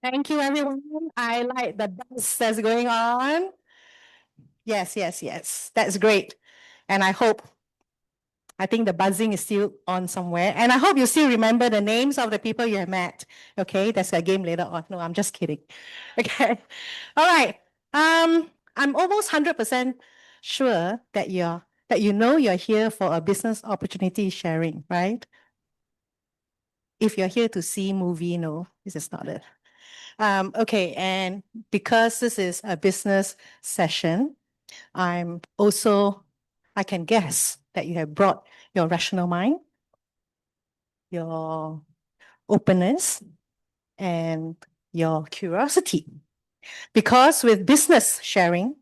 Thank you, everyone. I like the buzz that's going on. Yes, yes, yes. That's great. And I think the buzzing is still on somewhere. And I hope you still remember the names of the people you have met. Okay, that's a game later on. No, I'm just kidding. Okay. All right. I'm almost 100% sure that you know you're here for a business opportunity sharing, right? If you're here to see movie, no, this is not it. Okay, and because this is a business session, I can guess that you have brought your rational mind, your openness, and your curiosity. Because with business sharing,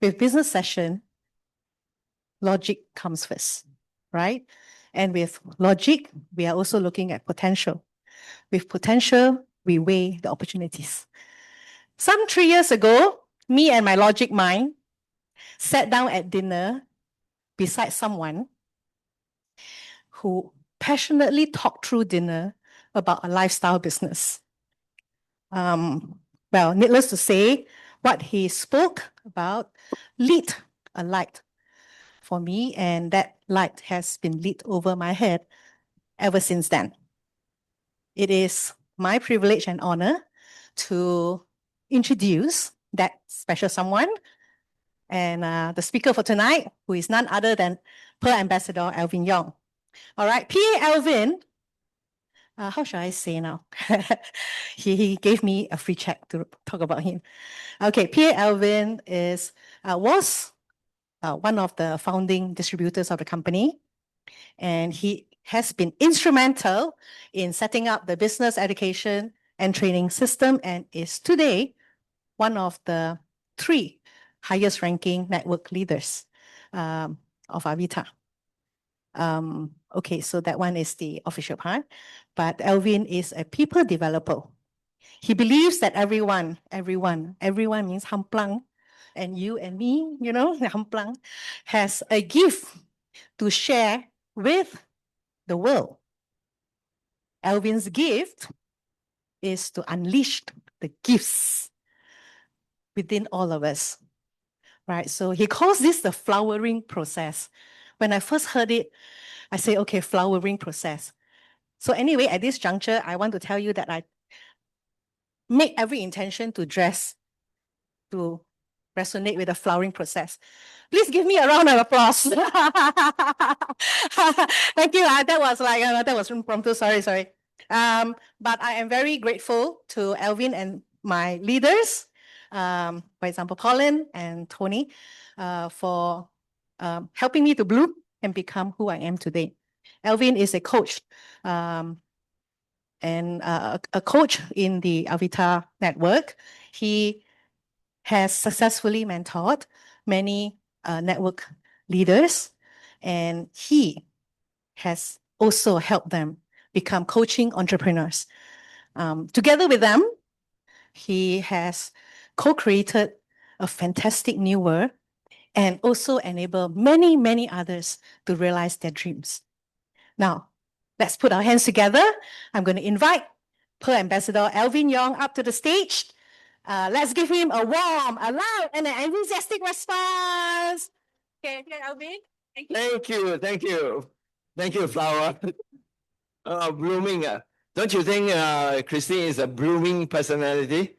with business session, logic comes first, right? And with logic, we are also looking at potential. With potential, we weigh the opportunities. Some 3 years ago, me and my logic mind sat down at dinner beside someone who passionately talked through dinner about a lifestyle business. Well, needless to say, what he spoke about lit a light for me, and that light has been lit over my head ever since then. It is my privilege and honor to introduce that special someone and the speaker for tonight, who is none other than Pearl Ambassador Alvin Yong. All right, PA Alvin, how should I say now? he gave me a free check to talk about him. Okay, PA Alvin was one of the founding distributors of the company, and he has been instrumental in setting up the business education and training system, and is today one of the 3 highest ranking network leaders of Avita. Okay, so that one is the official part, but Alvin is a people developer. He believes that everyone means hamplang, and you and me, hamplang, has a gift to share with the world. Alvin's gift is to unleash the gifts within all of us, right? So he calls this the flowering process. When I first heard it, I say, okay, flowering process. So anyway, at this juncture, I want to tell you that I make every intention to dress to resonate with the flowering process. Please give me a round of applause. Thank you. That was impromptu. Sorry. But I am very grateful to Alvin and my leaders, for example, Colin and Tony, for helping me to bloom and become who I am today. Alvin is a coach and a coach in the Avita network. He has successfully mentored many network leaders, and he has also helped them become coaching entrepreneurs. Together with them, he has co-created a fantastic new world and also enabled many, many others to realize their dreams. Now, let's put our hands together. I'm going to invite Pearl Ambassador Alvin Yong up to the stage. Let's give him a warm, a loud, and an enthusiastic response. Okay, Alvin. Thank you. Thank you, Flower. Blooming. Don't you think Christine is a blooming personality?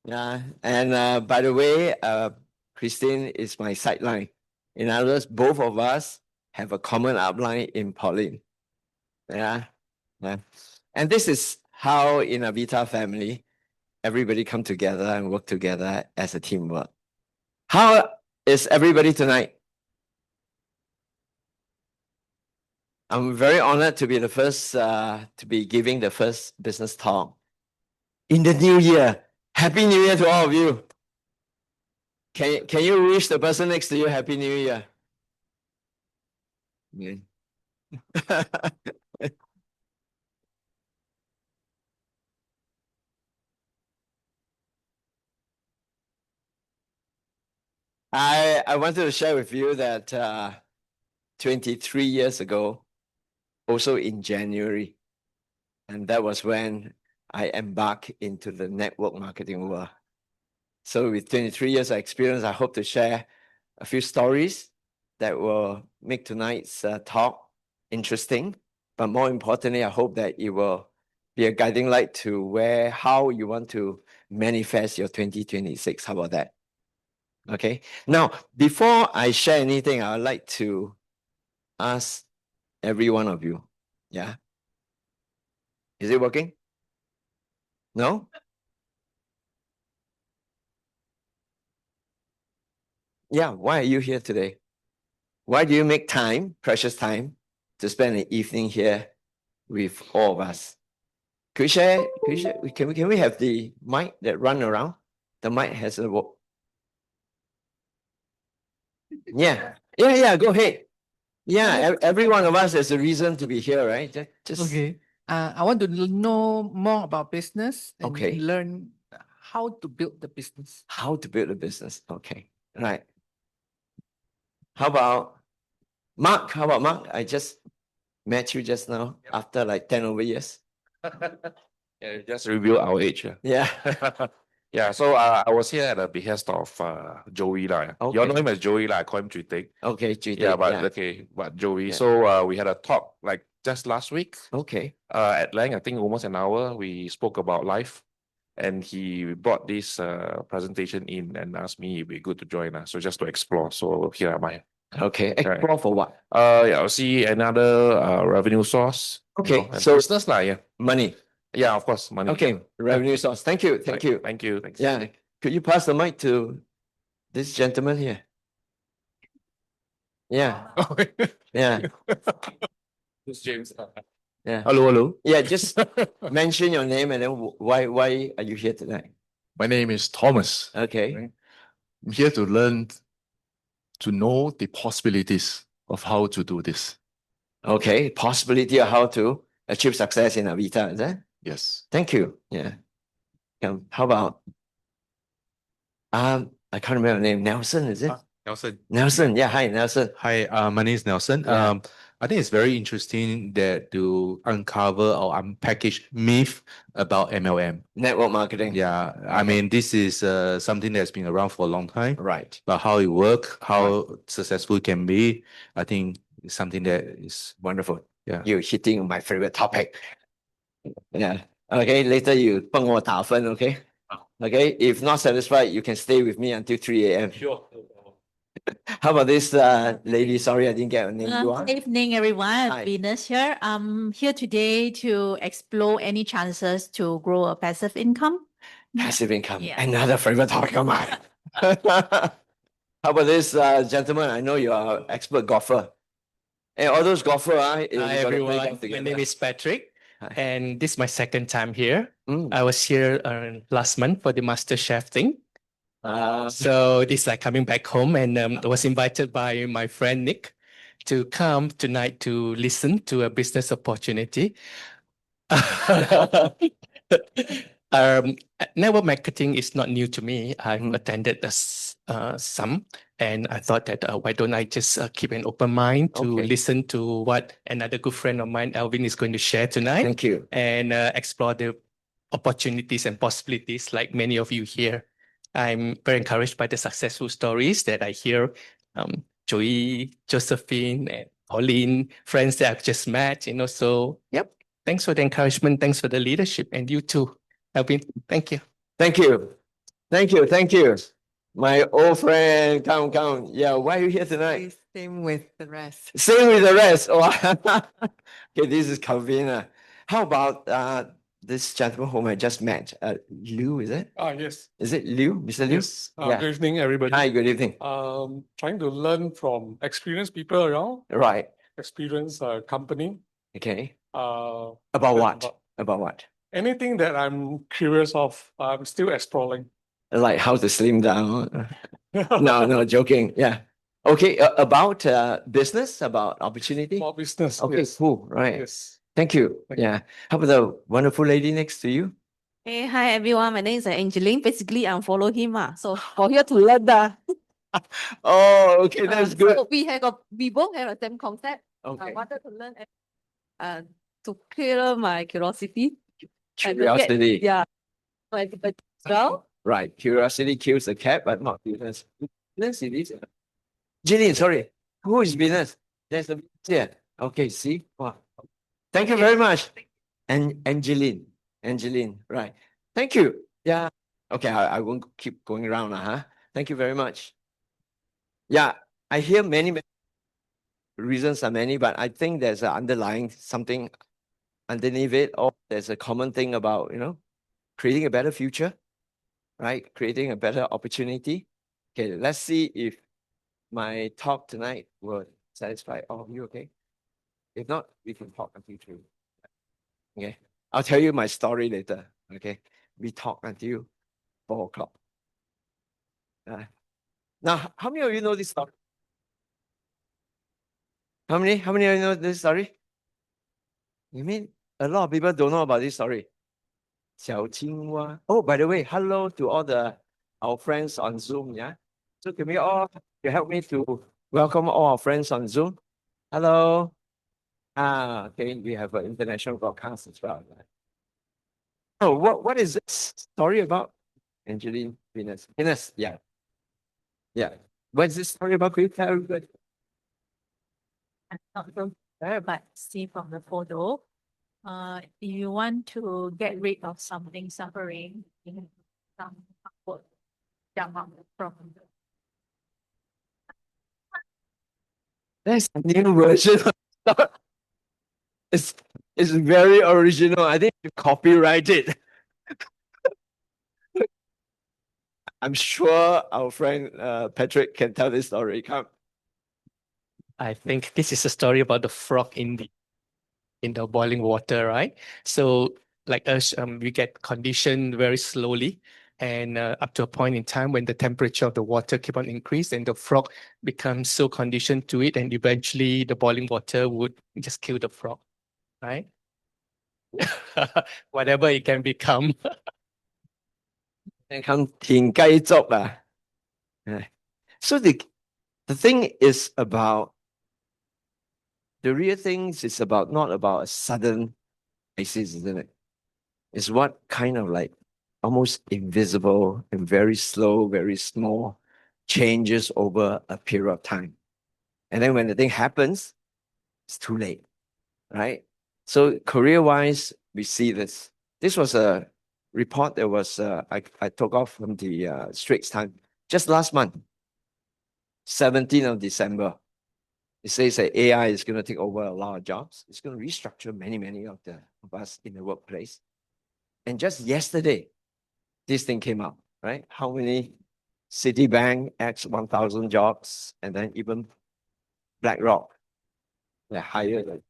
Yeah. And by the way, Christine is my sideline. In other words, both of us have a common upline in Pauline. Yeah. And this is how in a Vita family, everybody come together and work together as a teamwork. How is everybody tonight? I'm very honored to be the first, to be giving the first business talk in the new year. Happy New Year to all of you. Can you wish the person next to you Happy New Year? Yeah. I wanted to share with you that 23 years ago, also in January, and that was when I embarked into the network marketing world. So with 23 years of experience, I hope to share a few stories that will make tonight's talk interesting. But more importantly, I hope that it will be a guiding light to how you want to manifest your 2026. How about that? Okay. Now, before I share anything, I would like to ask every one of you. Yeah. Is it working? No? Yeah. Why are you here today? Why do you make time, precious time, to spend an evening here with all of us? Can we share? Can we have the mic that run around? The mic has a yeah. Go ahead. Yeah, every one of us has a reason to be here, right? Just Okay. I want to know more about business and Okay. learn how to build the business. how to build a business. Okay, right. How about Mark? How about Mark? I just met you just now after like 10 over years. Yeah, just reveal our age. Yeah. Yeah, so I was here at the behest of Joey. You all know Okay. him as Joey, I call him Tritik. Okay, Yeah, but Joey. Yeah. So we had a talk like just last week. Okay. At length, I think almost an hour. We spoke about life, and he brought this presentation in and asked me if it'd be good to join us. So just to explore. So here am I. Okay. Explore for what? Yeah, I'll see another revenue source. Okay, And so- business lah, yeah. Money. Yeah, of course, money. Okay, revenue source. Thank you. Thank you. Thank you. Thanks. Yeah. Could you pass the mic to this gentleman here? Yeah. Yeah. Who's James? Yeah. Hello. Yeah. Just mention your name and then why are you here tonight? My name is Thomas. Okay. I'm here to learn to know the possibilities of how to do this. Okay. Possibility of how to achieve success in Avita, is that? Yes. Thank you. Yeah. How about I can't remember the name. Nelson, is it? Nelson. Nelson. Yeah. Hi, Nelson. Hi, my name is Nelson. Yeah. I think it's very interesting that to uncover or unpackage myth about MLM. Network marketing. Yeah, I mean, this is something that's been around for a long time, Right. but how it works, how successful it can be, I think is something that is Wonderful. Yeah. You're hitting my favorite topic. Yeah. Okay. Later you 帮我打分, okay? Okay. If not satisfied, you can stay with me until 3 a.m. Sure. How about this lady? Sorry, I didn't get her name. You are? Good evening, everyone. Hi. Venus here. I'm here today to explore any chances to grow a passive income. Passive income. Yeah. Another favorite topic of mine. How about this gentleman? I know you are expert golfer. And all those golfer, Hi everyone, my name is Patrick, Hi. and this is my second time here. Mm. I was here last month for the Master Chef thing. Uh, So this is like coming back home, and I was invited by my friend Nick to come tonight to listen to a business opportunity. Network marketing is not new to me. I've attended some, and I thought that why don't I just keep an open mind to Okay. listen to what another good friend of mine, Alvin, is going to share tonight, Thank you. and explore the opportunities and possibilities like many of you here. I'm very encouraged by the successful stories that I hear. Joey, Josephine, and Pauline, friends that I've just met, so yep. Thanks for the encouragement. Thanks for the leadership. And you too, Alvin. Thank you. Thank you. Thank you. Thank you. My old friend, come. Yeah, why are you here tonight? Same with the rest. Same with the rest. Oh, okay, this is Calvin. How about this gentleman whom I just met? Liu, is it? Yes. Is it Liu? Mr. Liu? Yes. Yeah. Good evening, everybody. Hi, good evening. Trying to learn from experienced people around, Right. experienced company. Okay. Uh, About Yeah, what? but- About what? anything that I'm curious of, I'm still exploring. Like how to slim down? No, joking. Yeah. Okay, about business, about opportunity. For business. Okay, Yes. cool. Right. Yes. Thank you. Thank you. Yeah. How about the wonderful lady next to you? Hey, hi everyone. My name is Angeline. Basically, I'm follow him. So for here to learn the. Oh, okay, that's good. So we both have the same concept. I Okay. wanted to learn to clear my curiosity. Curiosity. Yeah. But well, Right. Curiosity kills the cat, but not business. Business it is. Jillian, sorry. Who is business? There's a business here. Okay, see? Wow. Thank you very much. And Angeline, right. Thank you. Yeah. Okay, I won't keep going around, huh? Thank you very much. Yeah, I hear many reasons are many, but I think there's an underlying something underneath it, or there's a common thing about, creating a better future, right? Creating a better opportunity. Okay, let's see if my talk tonight will satisfy all of you, okay? If not, we can talk until 3. Okay, I'll tell you my story later, okay? We talk until 4 o'clock. Now, how many of you know this story? How many of you know this story? You mean a lot of people don't know about this story? Xiao Qinghua. Oh, by the way, hello to all our friends on Zoom, yeah? So can we all, you help me to welcome all our friends on Zoom? Hello. Okay, we have an international broadcast as well. Right? Oh, what is this story about? Angeline, Venus, yeah. Yeah. What's this story about? Could you tell everybody? I'm not from there, but see from the photo. If you want to get rid of something suffering, you have some upward jump up from That's a new version. It's very original. I think you copyright it. I'm sure our friend Patrick can tell this story. Come. I think this is a story about the frog in the boiling water, right? So like us, we get conditioned very slowly, and up to a point in time when the temperature of the water keep on increase, and the frog becomes so conditioned to it, and eventually the boiling water would just kill the frog, right? Whatever it can become. And come 田雞粥啊. So the thing is about the real things is about not about a sudden crisis, isn't it? It's what kind of like almost invisible and very slow, very small changes over a period of time. And then when the thing happens, it's too late, right? So career-wise, we see this. This was a report that was I took off from the Straits Times just last month, 17th of December. It says that AI is going to take over a lot of jobs. It's going to restructure many of us in the workplace. And just yesterday, this thing came up, right? How many Citibank X 1,000 jobs, and then even BlackRock, they hired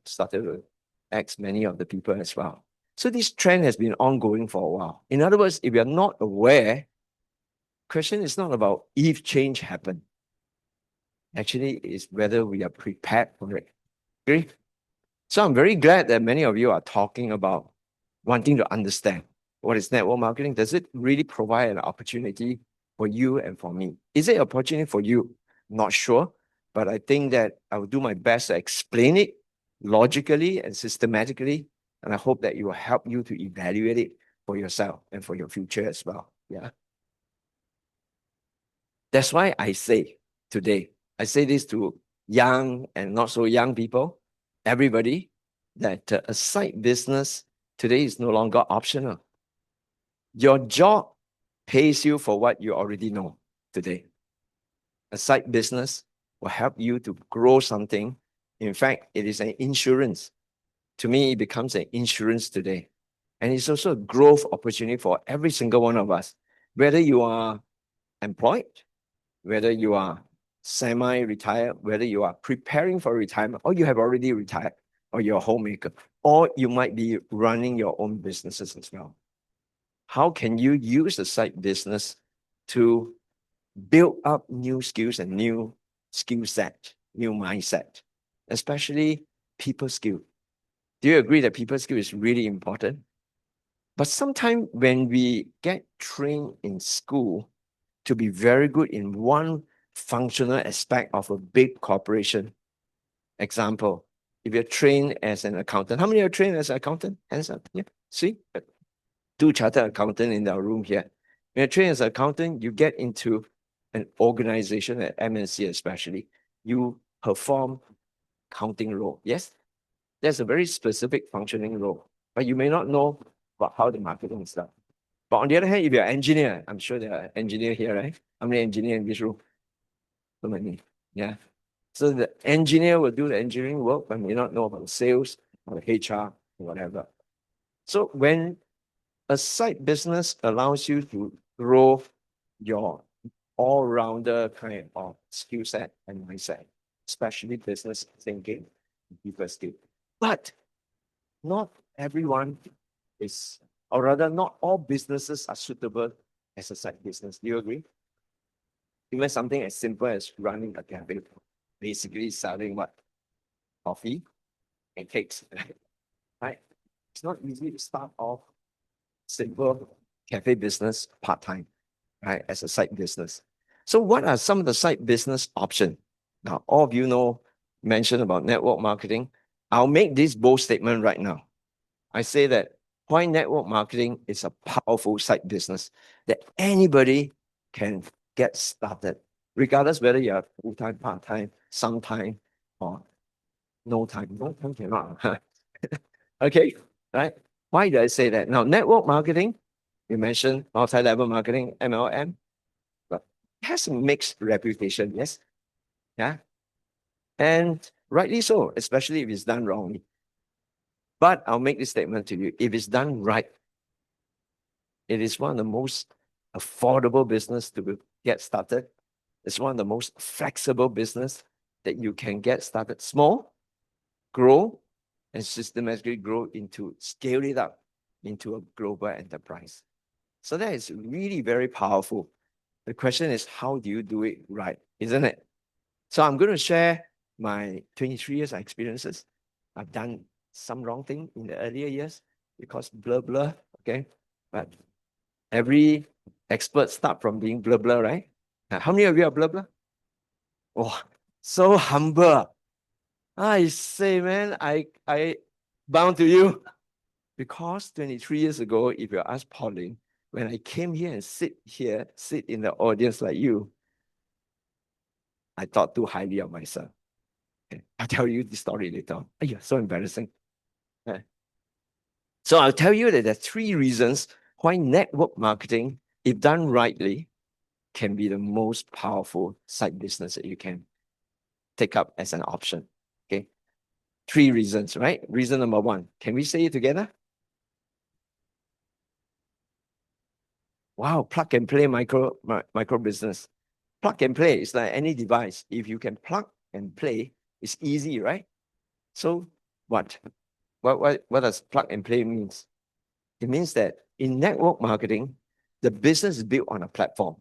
started to X many of the people as well. So this trend has been ongoing for a while. In other words, if you're not aware, question is not about if change happened. Actually, it's whether we are prepared for it. Agree? So I'm very glad that many of you are talking about wanting to understand what is network marketing. Does it really provide an opportunity for you and for me? Is it an opportunity for you? Not sure, but I think that I will do my best to explain it logically and systematically, and I hope that it will help you to evaluate it for yourself and for your future as well. Yeah. That's why I say today, I say this to young and not so young people, everybody, that a side business today is no longer optional. Your job pays you for what you already know today. A side business will help you to grow something. In fact, it is an insurance. To me, it becomes an insurance today. And it's also a growth opportunity for every single one of us, whether you are employed, whether you are semi-retired, whether you are preparing for retirement, or you have already retired, or you're a homemaker, or you might be running your own businesses as well. How can you use the side business to build up new skills and new skill set, new mindset, especially people skill? Do you agree that people skill is really important? But sometimes when we get trained in school to be very good in one functional aspect of a big corporation, example, if you're trained as an accountant, how many are trained as an accountant? Hands up. Yeah. See? 2 chartered accountant in our room here. When you're trained as an accountant, you get into an organization at MNC especially. You perform accounting role. Yes? There's a very specific functioning role, but you may not know about how the marketing is done. But on the other hand, if you're an engineer, I'm sure there are engineers here, right? How many engineers in this room? So many. Yeah. So the engineer will do the engineering work, but may not know about the sales or the HR or whatever. So when a side business allows you to grow your all-rounder kind of skill set and mindset, especially business thinking, people skill. But not everyone is, or rather, not all businesses are suitable as a side business. Do you agree? Even something as simple as running a cafe, basically selling what? Coffee and cakes, right? It's not easy to start off simple cafe business part-time, right, as a side business. So what are some of the side business options? Now, all of you know, mentioned about network marketing. I'll make this bold statement right now. I say that why network marketing is a powerful side business that anybody can get started, regardless whether you're full-time, part-time, sometime, or no time. No time cannot. Okay, right? Why do I say that? Now, network marketing, you mentioned multi-level marketing, MLM, but it has a mixed reputation, yes? Yeah. And rightly so, especially if it's done wrongly. But I'll make this statement to you. If it's done right, it is one of the most affordable business to get started. It's one of the most flexible business that you can get started small, grow, and systematically grow into, scale it up into a global enterprise. So that is really very powerful. The question is, how do you do it right, isn't it? So I'm going to share my 23 years of experiences. I've done some wrong thing in the earlier years because blah, blah, okay? But every expert start from being blah, blah, right? How many of you are blah, blah? Oh, so humble. I say, man, I bound to you. Because 23 years ago, if you ask Pauline, when I came here and sit in the audience like you, I thought too highly of myself. Okay. I'll tell you the story later on. Yeah, so embarrassing. Yeah. So I'll tell you that there are 3 reasons why network marketing, if done rightly, can be the most powerful side business that you can take up as an option. Okay. 3 reasons, right? Reason number 1. Can we say it together? Wow, plug and play micro business. Plug and play is like any device. If you can plug and play, it's easy, right? So what does plug and play means? It means that in network marketing, the business is built on a platform.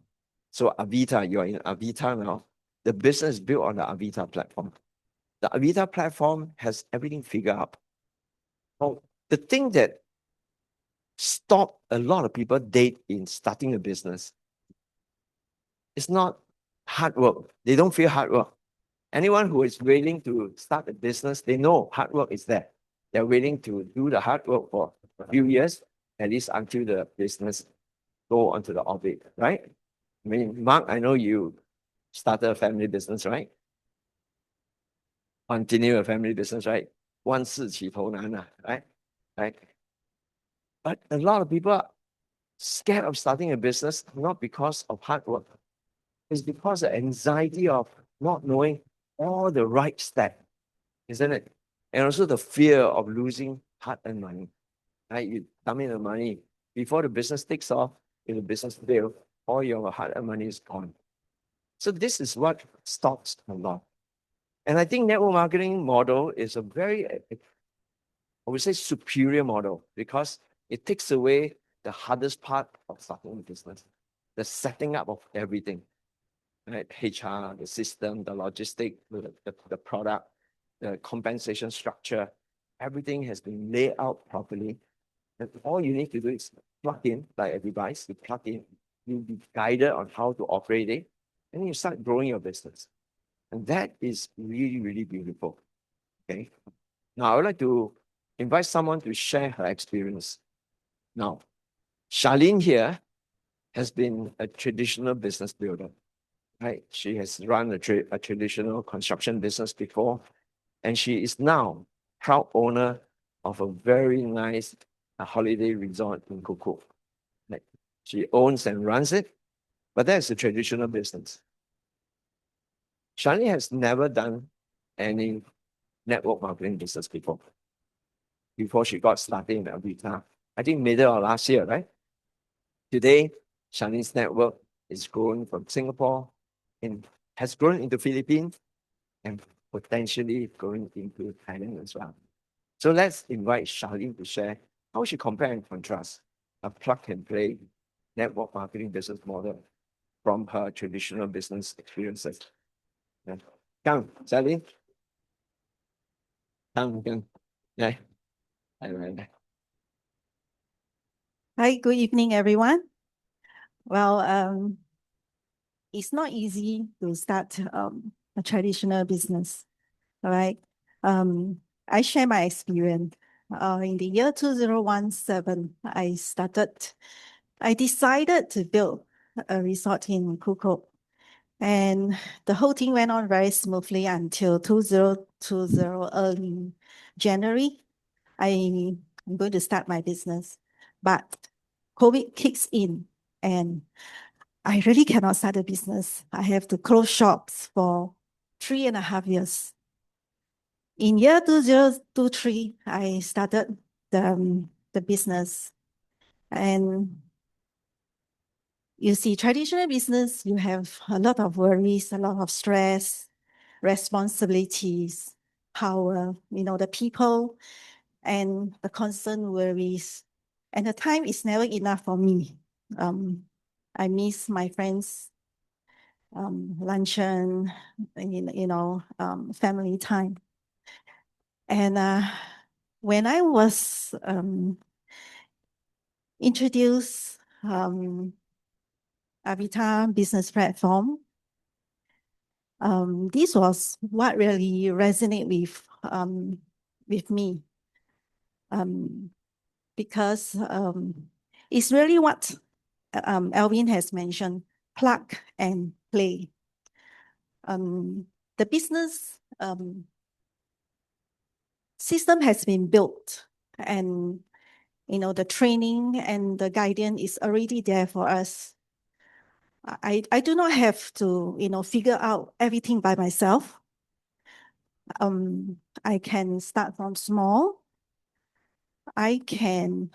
So Avita, you're in Avita now. The business is built on the Avita platform. The Avita platform has everything figured out. Now, the thing that stopped a lot of people dead in starting a business, it's not hard work. They don't feel hard work. Anyone who is willing to start a business, they know hard work is there. They're willing to do the hard work for a few years, at least until the business go onto the orbit, right? I mean, Mark, I know you started a family business, right? Continue a family business, right? 万事起头难, right? Right? But a lot of people are scared of starting a business, not because of hard work. It's because of anxiety of not knowing all the right steps, isn't it? And also the fear of losing hard-earned money. Right? You dump in the money before the business takes off. If the business fails, all your hard-earned money is gone. So this is what stops a lot. And I think network marketing model is a very, I would say, superior model because it takes away the hardest part of starting a business, the setting up of everything. Right? HR, the system, the logistic, the product, the compensation structure, everything has been laid out properly. And all you need to do is plug in, like a device, you plug in, you'll be guided on how to operate it, and you start growing your business. And that is really, really beautiful. Okay. Now, I would like to invite someone to share her experience. Now, Charlene here has been a traditional business builder, right? She has run a traditional construction business before, and she is now proud owner of a very nice holiday resort in Kuku. Like, she owns and runs it, but that's a traditional business. Charlene has never done any network marketing business before she got started in Alvita. I think middle of last year, right? Today, Charlene's network is growing from Singapore and has grown into Philippines and potentially going into Thailand as well. So let's invite Charlene to share how she compare and contrast a plug and play network marketing business model from her traditional business experiences. Yeah. Come, Charlene. Come. Yeah. Hi, good evening, everyone. Well, it's not easy to start a traditional business, all right? I share my experience. In the year 2017, I decided to build a resort in Kuko. And the whole thing went on very smoothly until 2020, early January. I'm going to start my business, but COVID kicks in and I really cannot start a business. I have to close shops for 3.5 years. In year 2023, I started the business. And you see, traditional business, you have a lot of worries, a lot of stress, responsibilities, power, the people and the constant worries. And the time is never enough for me. I miss my friends, luncheon, family time. And when I was introduced Avita business platform, this was what really resonated with me. Because it's really what Alvin has mentioned, plug and play. The business system has been built and the training and the guidance is already there for us. I do not have to, figure out everything by myself. I can start from small. I can,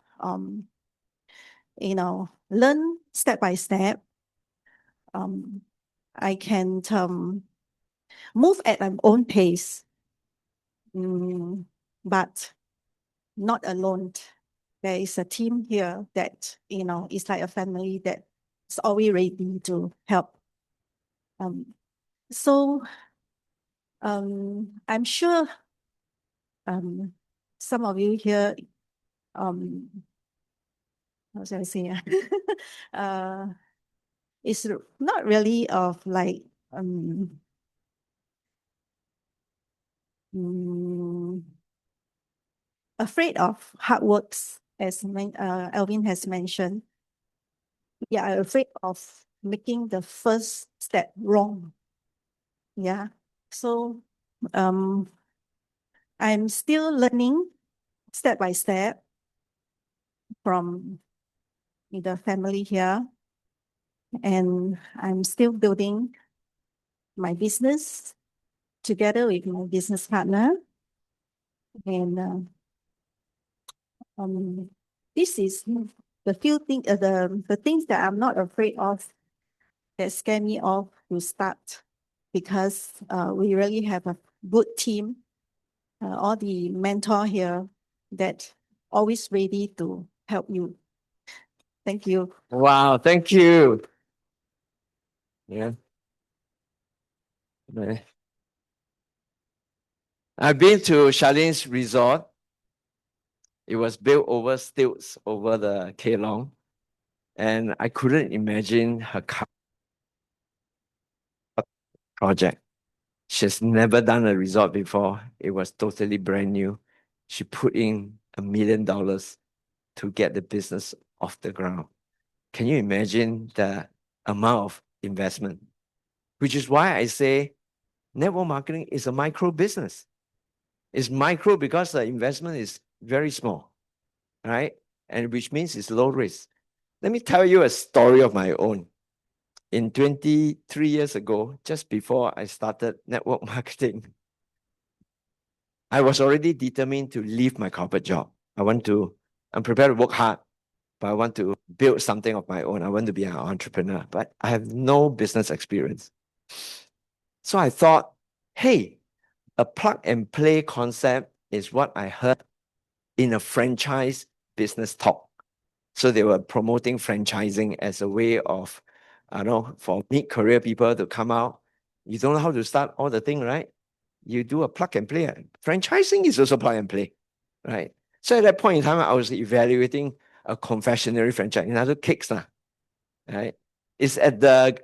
learn step by step. I can move at my own pace, but not alone. There is a team here that, is like a family that is always ready to help. So I'm sure some of you here, how should I say, it's not really of like afraid of hard works, as Alvin has mentioned. Yeah, I'm afraid of making the first step wrong. Yeah, so I'm still learning step by step from the family here, and I'm still building my business together with my business partner. And this is the few things, the things that I'm not afraid of that scare me off to start, because we really have a good team, all the mentor here that always ready to help you. Thank you. Wow, thank you. Yeah. I've been to Charlene's resort. It was built over stilts over the Kelong, and I couldn't imagine her project. She's never done a resort before. It was totally brand new. she put in $1 million to get the business off the ground. Can you imagine the amount of investment? Which is why I say network marketing is a micro business. It's micro because the investment is very small, right? And which means it's low risk. Let me tell you a story of my own. In 23 years ago, just before I started network marketing, I was already determined to leave my corporate job. I'm prepared to work hard, but I want to build something of my own. I want to be an entrepreneur, but I have no business experience. So I thought, hey, a plug and play concept is what I heard in a franchise business talk. So they were promoting franchising as a way of, I don't know, for mid-career people to come out. You don't know how to start all the thing, right? You do a plug and play. Franchising is also plug and play, right? So at that point in time, I was evaluating a confectionery franchise, another cakes, right? It's at the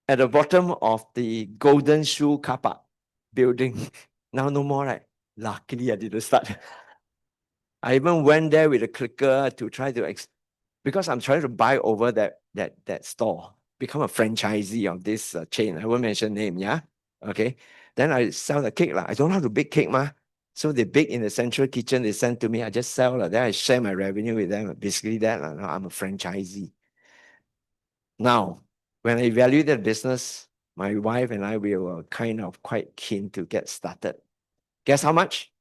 bottom of the Golden Shoe car park building. Now no more, right? Luckily, I didn't start. I even went there with a clicker to try to because I'm trying to buy over that store, become a franchisee of this chain. I won't mention name, yeah? Okay. Then I sell the cake. I don't know how to bake cake, ma. So they bake in the central kitchen, they send to me, I just sell. Then I share my revenue with them. Basically that, I'm a franchisee. Now, when I evaluated business, my wife and I, we were kind of quite keen to get started. Guess how much?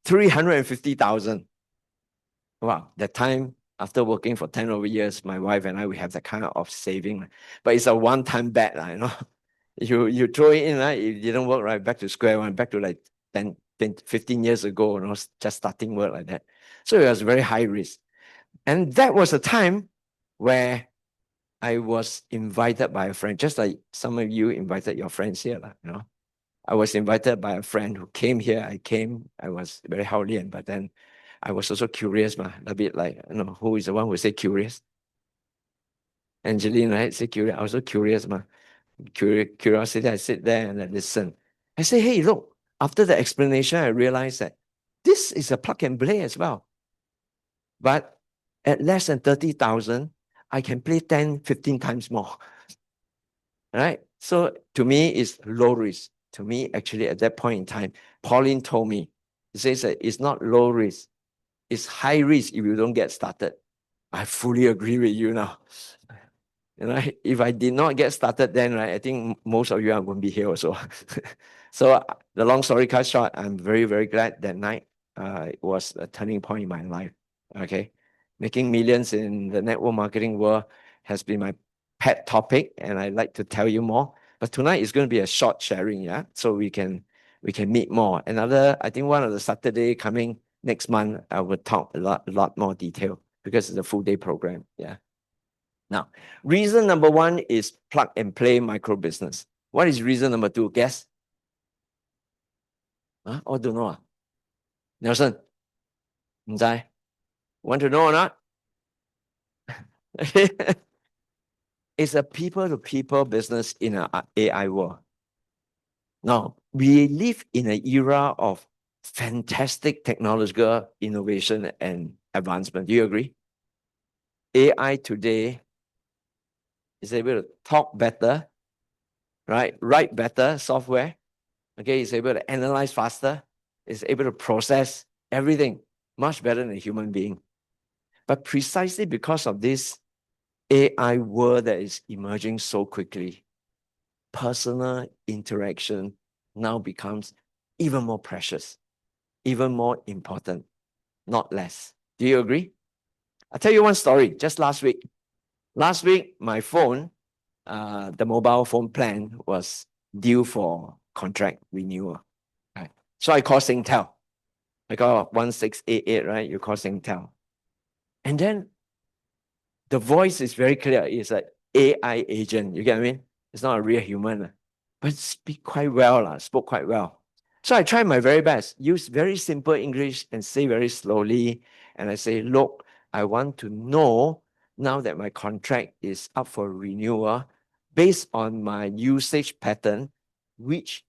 350,000. Wow, that time after working for 10 over years, my wife and I, we have that kind of saving. But it's a one-time bet, you know. You throw it in, right? It didn't work, right? Back to square one, back to like 10, 15 years ago, you know, just starting work like that. So it was very high risk. And that was a time where I was invited by a friend, just like some of you invited your friends here, you know. I was invited by a friend who came here. I was very Haolian, but then I was also curious, a bit like, you know, who is the one who say curious? Angeline, right? Say curious. I was also curious, Curiosity, I sit there and I listen. I say, hey, look, after the explanation, I realized that this is a plug and play as well. But at less than 30,000, I can play 10, 15 times more. Right? So to me, it's low risk. To me, actually, at that point in time, Pauline told me, she says that it's not low risk, it's high risk if you don't get started. I fully agree with you now. Right? If I did not get started then, right, I think most of you are going to be here also. So the long story cut short, I'm very, very glad that night it was a turning point in my life. Okay. Making millions in the network marketing world has been my pet topic, and I'd like to tell you more. But tonight is going to be a short sharing, yeah. So we can meet more. I think one of the Saturday coming next month, I will talk a lot more detail because it's a full day program. Yeah. Now, reason number one is plug and play micro business. What is reason number two? Guess? Or don't know? Nelson? Nzai? Want to know or not? It's a people-to-people business in an AI world. Now, we live in an era of fantastic technological innovation and advancement. Do you agree? AI today is able to talk better, right? Write better software. Okay, it's able to analyze faster. It's able to process everything much better than a human being. But precisely because of this AI world that is emerging so quickly, personal interaction now becomes even more precious, even more important, not less. Do you agree? I'll tell you one story. Just last week. Last week, my phone, the mobile phone plan was due for contract renewal. Right? So I called Singtel. I got 1688, right? You call Singtel. And then the voice is very clear. It's an AI agent. You get what I mean? It's not a real human. But spoke quite well. So I tried my very best, use very simple English and say very slowly. And I say, look, I want to know now that my contract is up for renewal, based on my usage pattern, which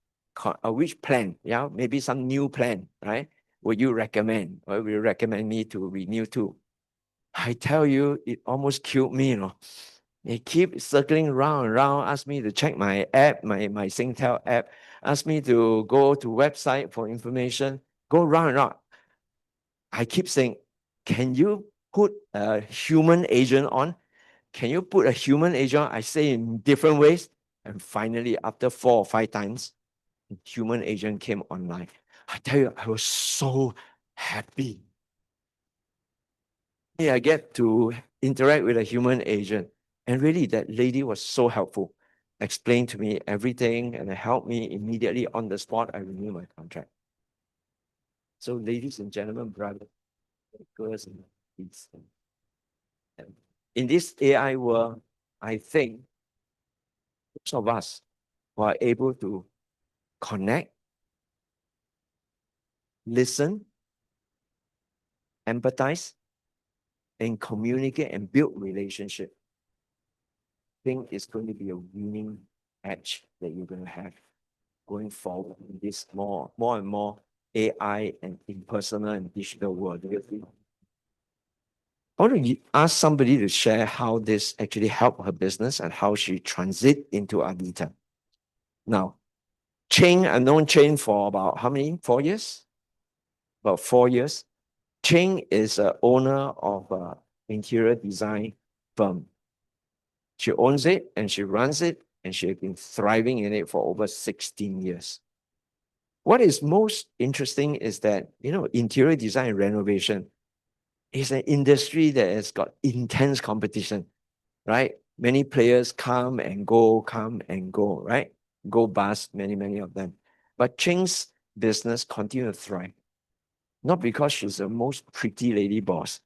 which plan, yeah, maybe some new plan, right? Would you recommend, or will you recommend me to renew to? I tell you, it almost killed me, you know. They keep circling round and round, ask me to check my app, my Singtel app, ask me to go to website for information, go round and round. I keep saying, can you put a human agent on? Can you put a human agent on? I say in different ways. And finally, after 4 or 5 times, a human agent came online. I tell you, I was so happy. I get to interact with a human agent. And really, that lady was so helpful. Explained to me everything and helped me immediately on the spot. I renew my contract. So, ladies and gentlemen, brothers, girls, and kids, in this AI world, I think most of us who are able to connect, listen, empathize, and communicate and build relationship, I think it's going to be a winning edge that you're going to have going forward in this more and more AI and impersonal and digital world. Do you think? I want to ask somebody to share how this actually helped her business and how she transit into Avita. Now, Cheng, I've known Cheng for about how many? 4 years? About 4 years. Cheng is an owner of an interior design firm. She owns it and she runs it, and she has been thriving in it for over 16 years. What is most interesting is that, interior design and renovation is an industry that has got intense competition, right? Many players come and go, right? Go bust, many of them. But Cheng's business continues to thrive. Not because she's the most pretty lady boss,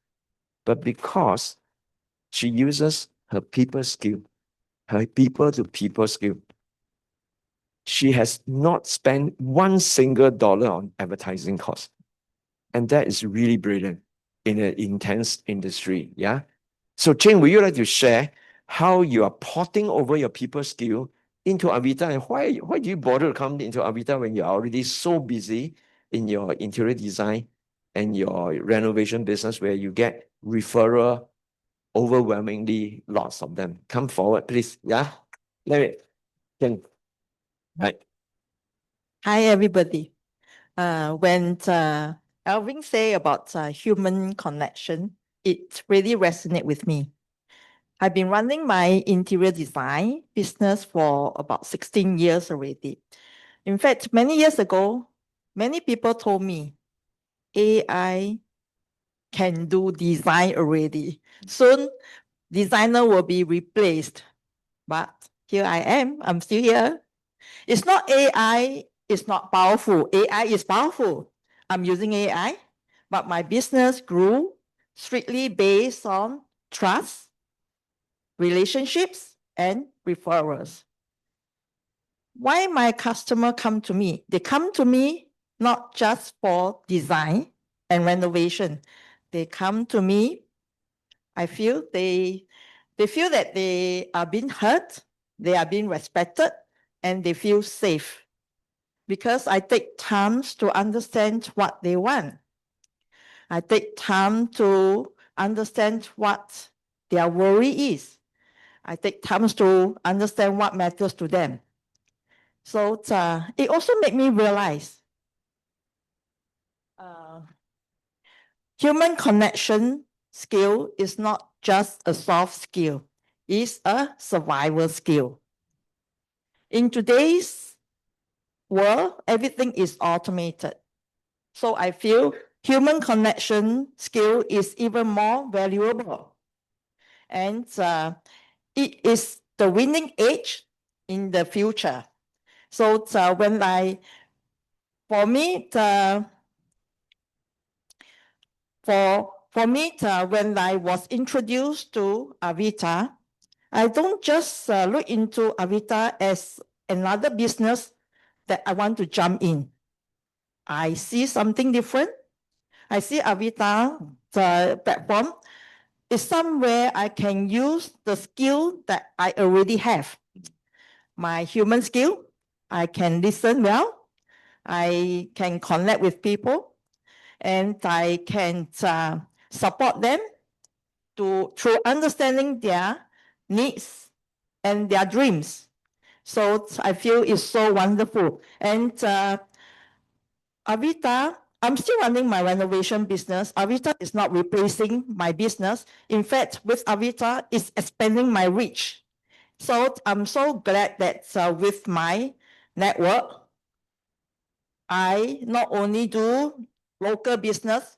but because she uses her people skill, her people to people skill. She has not spent $1 single on advertising costs. And that is really brilliant in an intense industry. Yeah. So, Cheng, would you like to share how you are porting over your people skill into Avita, and why do you bother to come into Avita when you're already so busy in your interior design and your renovation business, where you get referral overwhelmingly lots of them? Come forward, please. Yeah. Let me. Cheng. Right. Hi, everybody. When Alvin say about human connection, it really resonate with me. I've been running my interior design business for about 16 years already. In fact, many years ago, many people told me AI can do design already. Soon, designer will be replaced. But here I am, I'm still here. It's not AI is not powerful. AI is powerful. I'm using AI, but my business grew strictly based on trust, relationships, and referrals. Why my customer come to me? They come to me not just for design and renovation. They come to me, I feel they feel that they are being heard, they are being respected, and they feel safe. Because I take time to understand what they want. I take time to understand what their worry is. I take time to understand what matters to them. So it also made me realize human connection skill is not just a soft skill, it's a survival skill. In today's world, everything is automated. So I feel human connection skill is even more valuable. And it is the winning edge in the future. So when when I was introduced to Avita, I don't just look into Avita as another business that I want to jump in. I see something different. I see Avita, the platform, is somewhere I can use the skill that I already have. My human skill, I can listen well, I can connect with people, and I can support them through understanding their needs and their dreams. So I feel it's so wonderful. And Avita, I'm still running my renovation business. Avita is not replacing my business. In fact, with Avita, it's expanding my reach. So I'm so glad that with my network, I not only do local business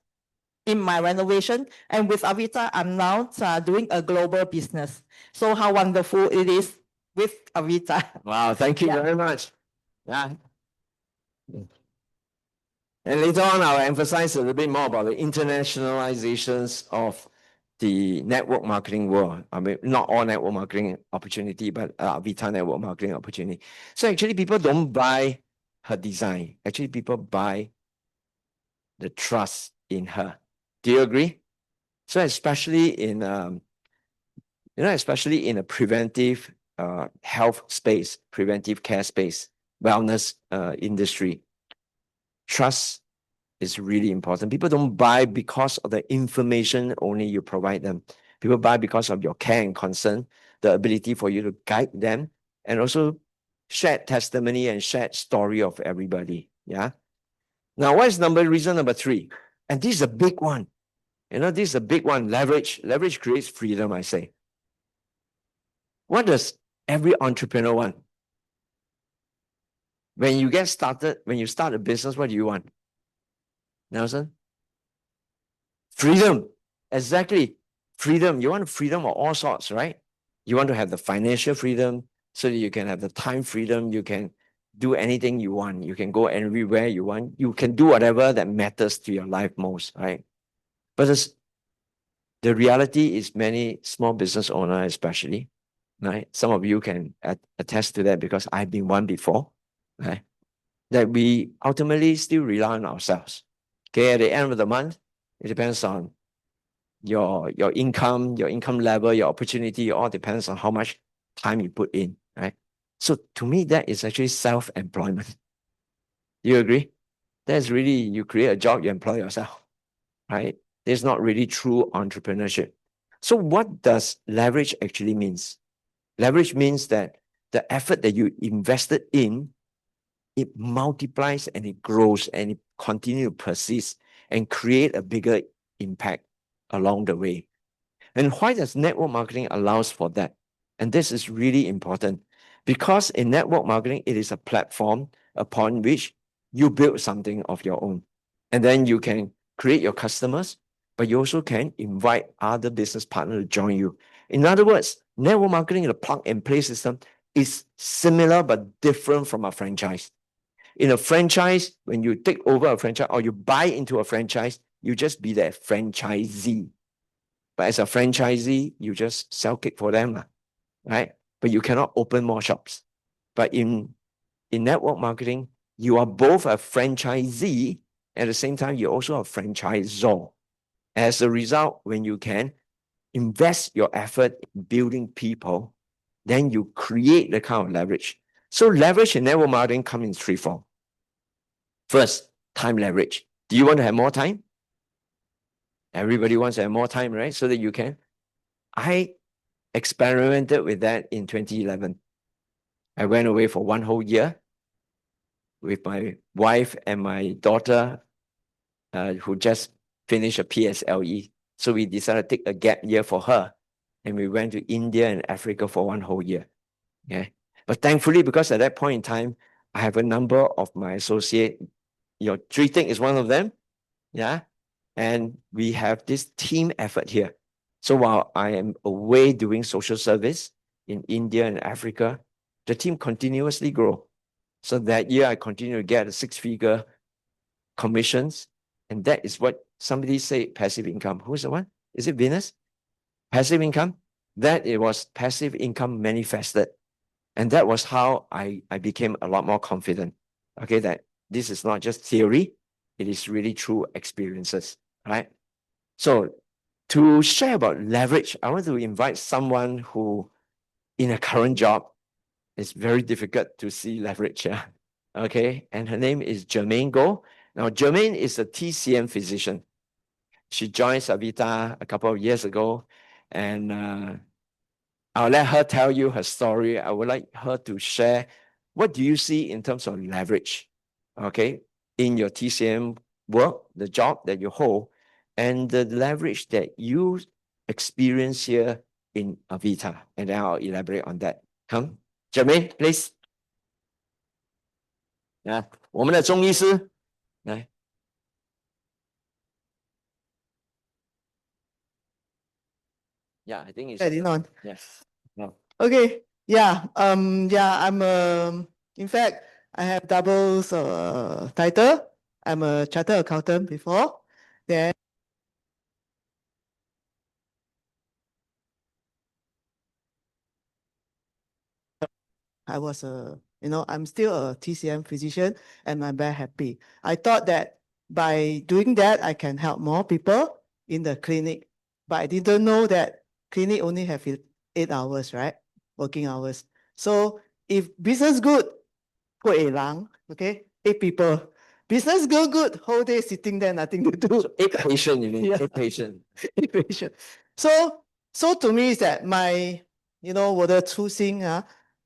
in my renovation, and with Avita, I'm now doing a global business. So how wonderful it is with Avita. Wow, thank you Yeah. very much. Yeah. And later on, I'll emphasize a little bit more about the internationalizations of the network marketing world. I mean, not all network marketing opportunity, but Avita network marketing opportunity. So actually, people don't buy her design. Actually, people buy the trust in her. Do you agree? So especially in especially in a preventive health space, preventive care space, wellness industry, trust is really important. People don't buy because of the information only you provide them. People buy because of your care and concern, the ability for you to guide them, and also share testimony and share story of everybody. Yeah. Now, what is reason number 3? And this is a big one. This is a big one. Leverage. Leverage creates freedom, I say. What does every entrepreneur want? When you get started, when you start a business, what do you want? Nelson? Freedom. Exactly. Freedom. You want freedom of all sorts, right? You want to have the financial freedom so that you can have the time freedom. You can do anything you want. You can go everywhere you want. You can do whatever that matters to your life most, right? But the reality is many small business owners especially, right? Some of you can attest to that because I've been one before, right? That we ultimately still rely on ourselves. Okay, at the end of the month, it depends on your income level, your opportunity, all depends on how much time you put in, right? So to me, that is actually self-employment. Do you agree? That's really, you create a job, you employ yourself, right? It's not really true entrepreneurship. So what does leverage actually means? Leverage means that the effort that you invested in, it multiplies and it grows and it continues to persist and create a bigger impact along the way. And why does network marketing allows for that? And this is really important because in network marketing, it is a platform upon which you build something of your own. And then you can create your customers, but you also can invite other business partners to join you. In other words, network marketing in a plug and play system is similar but different from a franchise. In a franchise, when you take over a franchise or you buy into a franchise, you just be the franchisee. But as a franchisee, you just sell cake for them, right? But you cannot open more shops. But in network marketing, you are both a franchisee, at the same time, you're also a franchisor. As a result, when you can invest your effort in building people, then you create the kind of leverage. So leverage in network marketing comes in 3 forms. First, time leverage. Do you want to have more time? Everybody wants to have more time, right? So that you can. I experimented with that in 2011. I went away for 1 whole year with my wife and my daughter, who just finished a PSLE. So we decided to take a gap year for her. And we went to India and Africa for 1 whole year. Okay. But thankfully, because at that point in time, I have a number of my associates. Treating is one of them. Yeah. And we have this team effort here. So while I am away doing social service in India and Africa, the team continuously grow. So that year I continue to get a 6-figure commissions. And that is what somebody say passive income. Who's the one? Is it Venus? Passive income? That it was passive income manifested. And that was how I became a lot more confident. Okay, that this is not just theory, it is really true experiences, right? So to share about leverage, I want to invite someone who in a current job, it's very difficult to see leverage. Yeah. Okay, and her name is Germaine Goh. Now, Germaine is a TCM physician. She joined Avita a couple of years ago, and I'll let her tell you her story. I would like her to share what do you see in terms of leverage, okay, in your TCM work, the job that you hold, and the leverage that you experience here in Avita. And then I'll elaborate on that. Come, Jermaine, please. 我们的中医师来。Yeah, I think it's Ready on. yes. No. Okay. Yeah. I'm in fact I have double title. I'm a chartered accountant before. Then I was I'm still a TCM physician and I'm very happy. I thought that by doing that, I can help more people in the clinic. But I didn't know that clinic only have 8 hours, right? Working hours. So if business good, 8 lang, okay? 8 people. Business go good, whole day sitting there, nothing to do. So 8 patient, you mean? Yeah. 8 patient. 8 patient. So to me is that my, 我的初心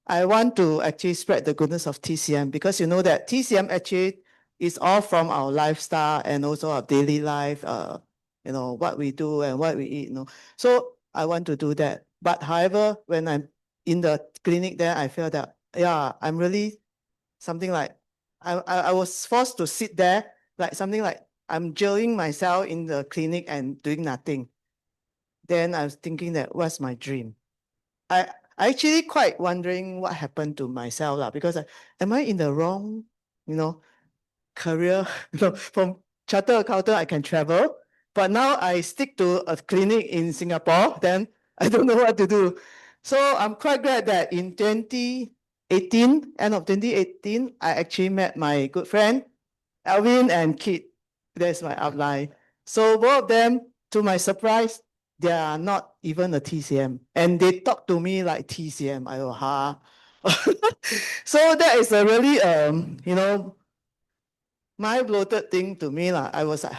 I want to actually spread the goodness of TCM because you know that TCM actually is all from our lifestyle and also our daily life, what we do and what we eat, So I want to do that. But however, when I'm in the clinic there, I feel that, yeah, I'm really something like, I was forced to sit there, like something like I'm jailing myself in the clinic and doing nothing. Then I was thinking that what's my dream? I actually quite wondering what happened to myself because am I in the wrong, career? From chartered accountant, I can travel, but now I stick to a clinic in Singapore, then I don't know what to do. So I'm quite glad that in 2018, end of 2018, I actually met my good friend, Alvin and Kit. That's my outline. So both of them, to my surprise, they are not even a TCM. And they talk to me like TCM. I go, huh? So that is a really, mind-bloated thing to me. I was like,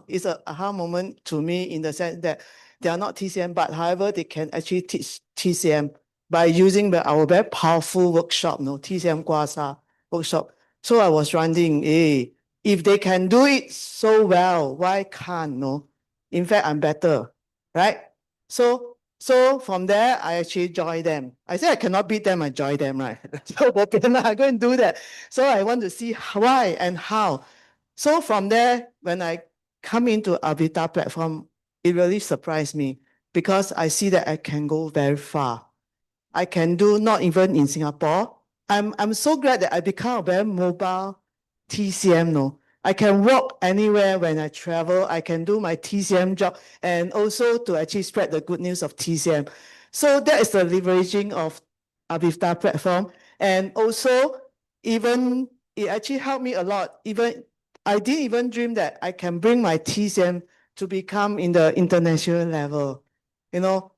it's a aha moment to me in the sense that they are not TCM, but however, they can actually teach TCM by using our very powerful workshop, TCM Kwasa workshop. So I was wondering, if they can do it so well, why can't, In fact, I'm better, right? So from there, I actually joined them. I said I cannot beat them, I joined them, right? So I go and do that. So I want to see why and how. So from there, when I come into Avita platform, it really surprised me because I see that I can go very far. I can do not even in Singapore. I'm so glad that I become a very mobile TCM. I can walk anywhere when I travel. I can do my TCM job and also to actually spread the good news of TCM. So that is the leveraging of Avita platform. And also, even it actually helped me a lot. Even I didn't even dream that I can bring my TCM to become in the international level.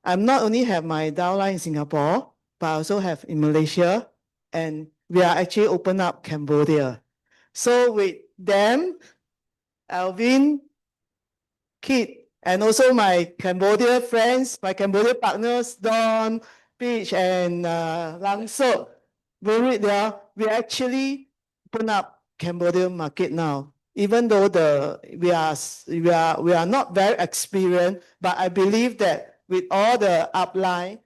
I'm not only have my downline in Singapore, but I also have in Malaysia, and we are actually open up Cambodia. So with them, Alvin, Kit, and also my Cambodia friends, my Cambodia partners, Don, Peach, and Lang So, we actually open up Cambodia market now. Even though we are not very experienced, but I believe that with all the upline,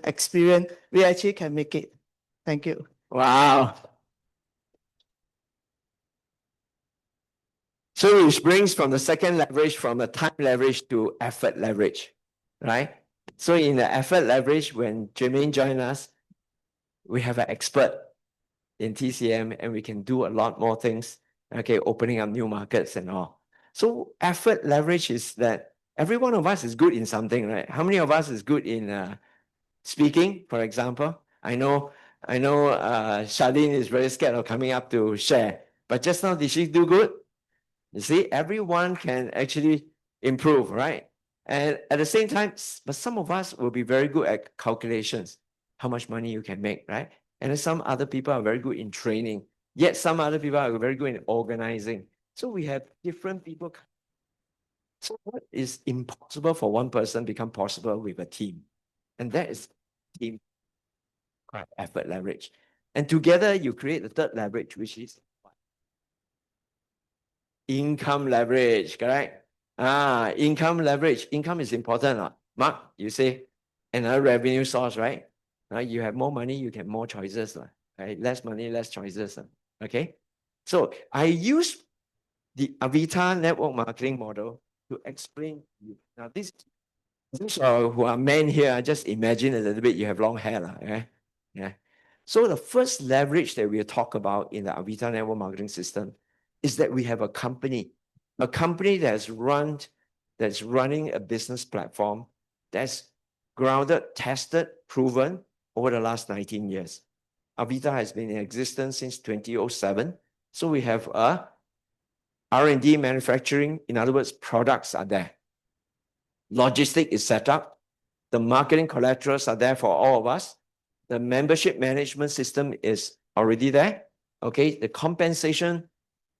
experience, we actually can make it. Thank you. Wow. So which brings from the second leverage from the time leverage to effort leverage, right? So in the effort leverage, when Jermaine joined us, we have an expert in TCM and we can do a lot more things, okay, opening up new markets and all. So effort leverage is that every one of us is good in something, right? How many of us is good in speaking, for example? I know Charlene is very scared of coming up to share, but just now, did she do good? You see, everyone can actually improve, right? And at the same time, but some of us will be very good at calculations, how much money you can make, right? And then some other people are very good in training. Yet some other people are very good in organizing. So we have different people. So what is impossible for one person become possible with a team. And that is team effort leverage. And together you create the third leverage, which is income leverage, correct? Income leverage. Income is important. Mark, you say another revenue source, right? You have more money, you get more choices. Right? Less money, less choices. Okay. So I use the Avita network marketing model to explain you. Now, those who are men here, just imagine a little bit, you have long hair. Okay? Yeah. So the first leverage that we'll talk about in the Avita network marketing system is that we have a company that's running a business platform that's grounded, tested, proven over the last 19 years. Avita has been in existence since 2007. So we have a R&D manufacturing, in other words, products are there. Logistic is set up. The marketing collaterals are there for all of us. The membership management system is already there. Okay, the compensation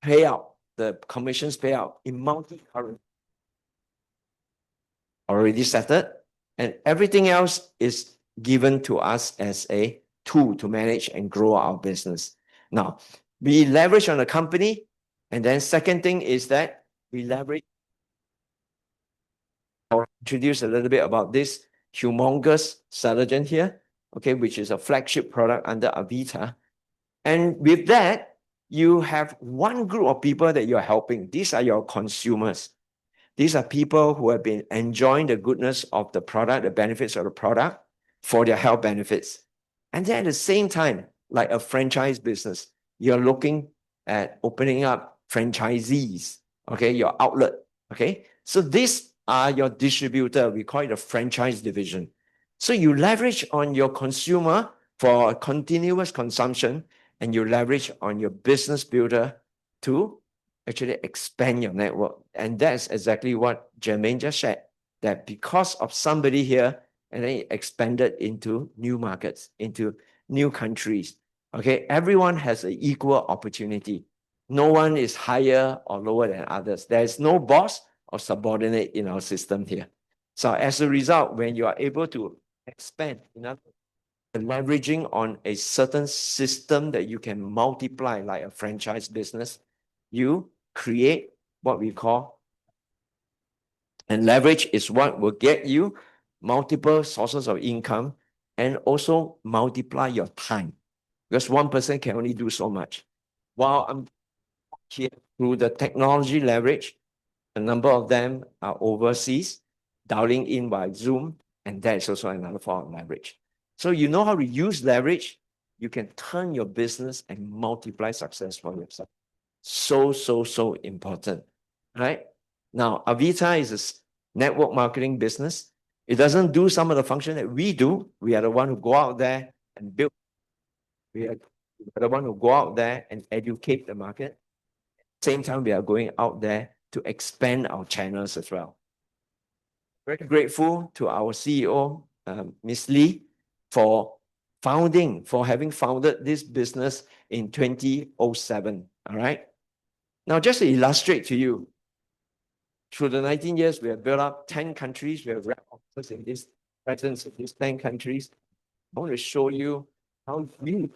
payout, the commissions payout in multi-currency already settled, and everything else is given to us as a tool to manage and grow our business. Now, we leverage on the company, and then second thing is that we leverage. I'll introduce a little bit about this humongous Celogen here, okay, which is a flagship product under Avita. And with that, you have one group of people that you're helping. These are your consumers. These are people who have been enjoying the goodness of the product, the benefits of the product for their health benefits. And then at the same time, like a franchise business, you're looking at opening up franchisees, okay, your outlet, okay? So these are your distributor. We call it a franchise division. So you leverage on your consumer for continuous consumption, and you leverage on your business builder to actually expand your network. And that's exactly what Jermaine just shared, that because of somebody here, and then it expanded into new markets, into new countries. Okay, everyone has an equal opportunity. No one is higher or lower than others. There is no boss or subordinate in our system here. So as a result, when you are able to expand, leveraging on a certain system that you can multiply like a franchise business, you create what we call, and leverage is what will get you multiple sources of income and also multiply your time, because one person can only do so much. While I'm here through the technology leverage, a number of them are overseas, dialing in by Zoom, and that is also another form of leverage. So you know how to use leverage, you can turn your business and multiply success for yourself. So important, right? Now, Avita is a network marketing business. It doesn't do some of the function that we do. We are the one who go out there and build. We are the one who go out there and educate the market. Same time, we are going out there to expand our channels as well. Very grateful to our CEO, Ms. Lee, for having founded this business in 2007. All right. Now, just to illustrate to you, through the 19 years, we have built up 10 countries. We have rep offices in this presence in these 10 countries. I want to show you how you,